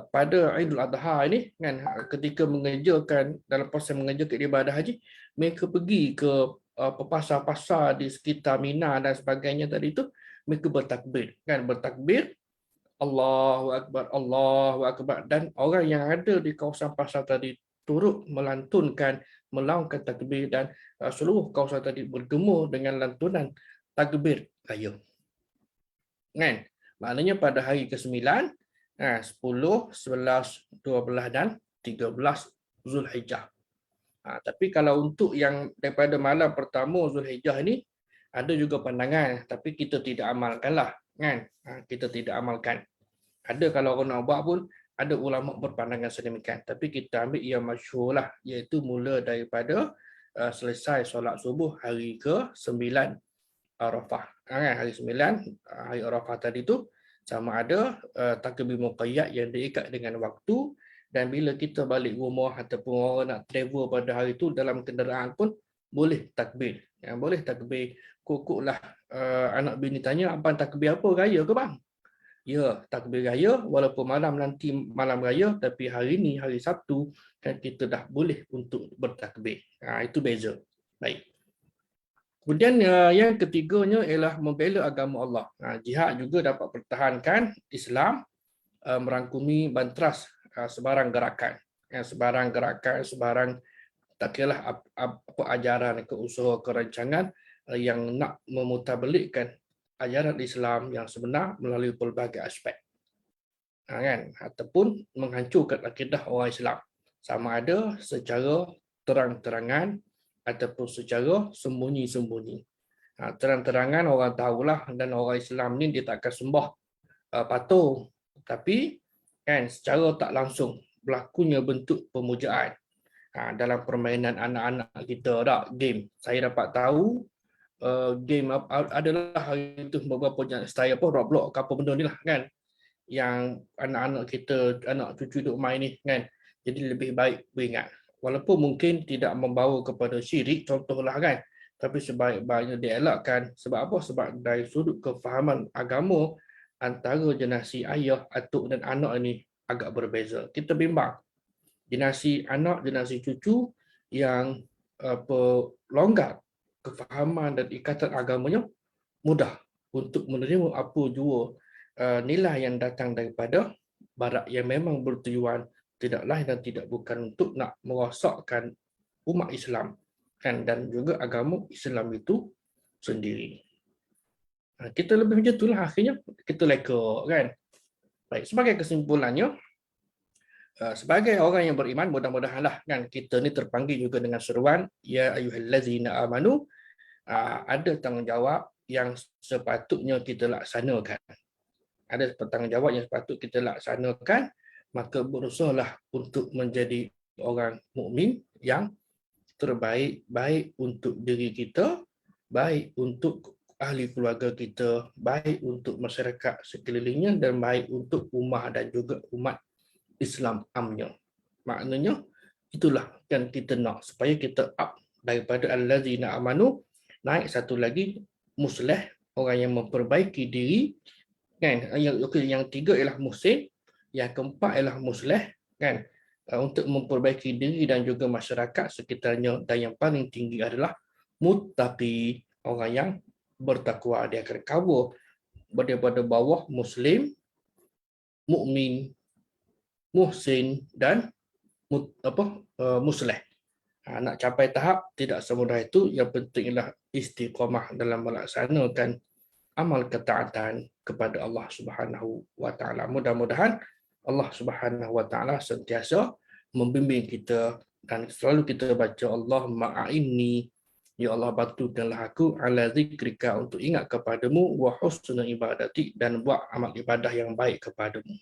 pada Aidul Adha ini kan, ketika mengerjakan dalam proses mengerjakan ibadah haji, mereka pergi ke pasar-pasar di sekitar Mina dan sebagainya tadi itu, mereka bertakbir kan, bertakbir Allahu Akbar, Allahu Akbar, dan orang yang ada di kawasan pasar tadi turut melantunkan, melaungkan takbir, dan seluruh kawasan tadi bergema dengan lantunan takbir raya. Kan? Maknanya pada hari ke-9, 10, 11, 12 dan 13 Zulhijjah. Tapi kalau untuk yang daripada malam pertama Zulhijjah ini, ada juga pandangan, tapi kita tidak amalkanlah. Kan? Kita tidak amalkan. Ada kalau orang nak buat pun, ada ulama berpandangan sedemikian. Tapi kita ambil yang masyhur lah, iaitu mula daripada selesai solat subuh hari ke-9 Arafah. Hari 9, hari Arafah tadi tu, sama ada takbir muqayyad yang diikat dengan waktu, dan bila kita balik rumah ataupun orang nak travel pada hari itu dalam kenderaan pun boleh takbir. Boleh takbir. Kukuklah anak bini tanya, abang takbir apa, raya ke bang? Ya, takbir raya walaupun malam nanti malam raya, tapi hari ini hari Sabtu kan kita dah boleh untuk bertakbir. Itu beza. Baik. Kemudian yang ketiganya ialah membela agama Allah. Jihad juga dapat pertahankan Islam, merangkumi banteras sebarang gerakan. Sebarang tak kiralah apa ajaran, ke usaha, kerancangan yang nak memutabelikkan ajaran Islam yang sebenar melalui pelbagai aspek. Kan? Ataupun menghancurkan akidah orang Islam. Sama ada secara terang-terangan ataupun secara sembunyi-sembunyi. Terang-terangan orang tahulah, dan orang Islam ni dia takkan sembah patung, tapi kan secara tak langsung berlakunya bentuk pemujaan. Dalam permainan anak-anak kita tak, game. Saya dapat tahu game adalah hari itu beberapa saya Roblox apa benda ni lah kan, yang anak-anak kita, anak cucu duk main ni kan. Jadi lebih baik beringat. Walaupun mungkin tidak membawa kepada syirik contohlah kan, tapi sebaik-baiknya dielakkan. Sebab apa? Sebab dari sudut kefahaman agama antara generasi ayah, atuk dan anak ini agak berbeza. Kita bimbang. Generasi anak, generasi cucu yang longgar kefahaman dan ikatan agamanya, mudah untuk menerima apa jua nilai yang datang daripada barat yang memang bertujuan tidak lain dan tidak bukan untuk nak merosakkan umat Islam kan, dan juga agama Islam itu sendiri. Kita lebih macam itulah, akhirnya kita leka kan. Baik, sebagai kesimpulannya, sebagai orang yang beriman, mudah-mudahanlah kan kita ni terpanggil juga dengan seruan ya ayyuhallazina amanu, ada tanggungjawab yang sepatutnya kita laksanakan. Ada tanggungjawab yang sepatutnya kita laksanakan, maka berusahalah untuk menjadi orang mukmin yang terbaik, baik untuk diri kita, baik untuk ahli keluarga kita, baik untuk masyarakat sekelilingnya, dan baik untuk ummah dan juga umat Islam amnya. Maknanya itulah yang kita nak, supaya kita up daripada allazina amanu, naik satu lagi muslih, orang yang memperbaiki diri kan. Yang tiga ialah muhsin, yang keempat ialah muslih kan, untuk memperbaiki diri dan juga masyarakat sekitarnya, dan yang paling tinggi adalah muttaqi, orang yang bertakwa. Dia akan cover daripada bawah muslim, mukmin, muhsin dan muslih. Nak capai tahap tidak semudah itu. Yang penting ialah istiqamah dalam melaksanakan amal ketaatan kepada Allah Subhanahu wa taala. Mudah-mudahan Allah Subhanahu wa taala sentiasa membimbing kita, dan selalu kita baca Allahumma a'inni, ya Allah bantukanlah aku, ala zikrika, untuk ingat kepadamu, wa husna ibadati, dan buat amal ibadah yang baik kepadamu.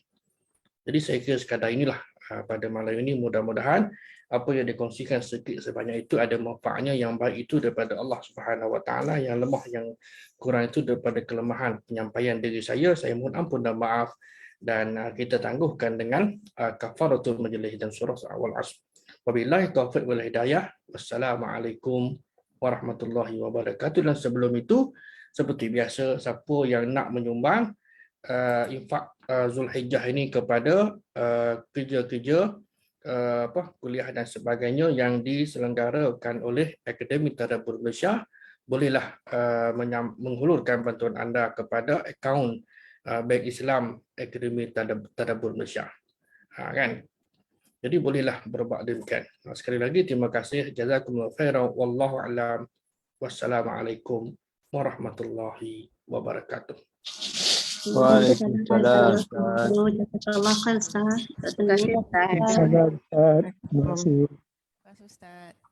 Jadi saya kira sekadar inilah pada malam ini. Mudah-mudahan apa yang dikongsikan sedikit sebanyak itu ada manfaatnya. Yang baik itu daripada Allah Subhanahu wa taala, yang lemah, yang kurang itu daripada kelemahan penyampaian diri saya. Saya mohon ampun dan maaf, dan kita tangguhkan dengan kafaratul majlis dan surah awal asr. Wabillahi taufiq wal hidayah. Wassalamualaikum warahmatullahi wabarakatuh. Dan sebelum itu, seperti biasa, siapa yang nak menyumbang infak Zulhijjah ini kepada kerja-kerja kuliah dan sebagainya yang diselenggarakan oleh Akademi Tadabbur Malaysia, bolehlah menghulurkan bantuan anda kepada akaun Bank Islam Akademi Tadabbur Malaysia. Kan? Jadi bolehlah berbuat demikian. Sekali lagi terima kasih. Jazakumullahu khairan. Wallahu a'lam. Wassalamualaikum warahmatullahi wabarakatuh. Waalaikumsalam. Jazakallah khair Ustaz. Terima kasih Ustaz. Salam, Ustaz. Terima kasih. Terima kasih Ustaz.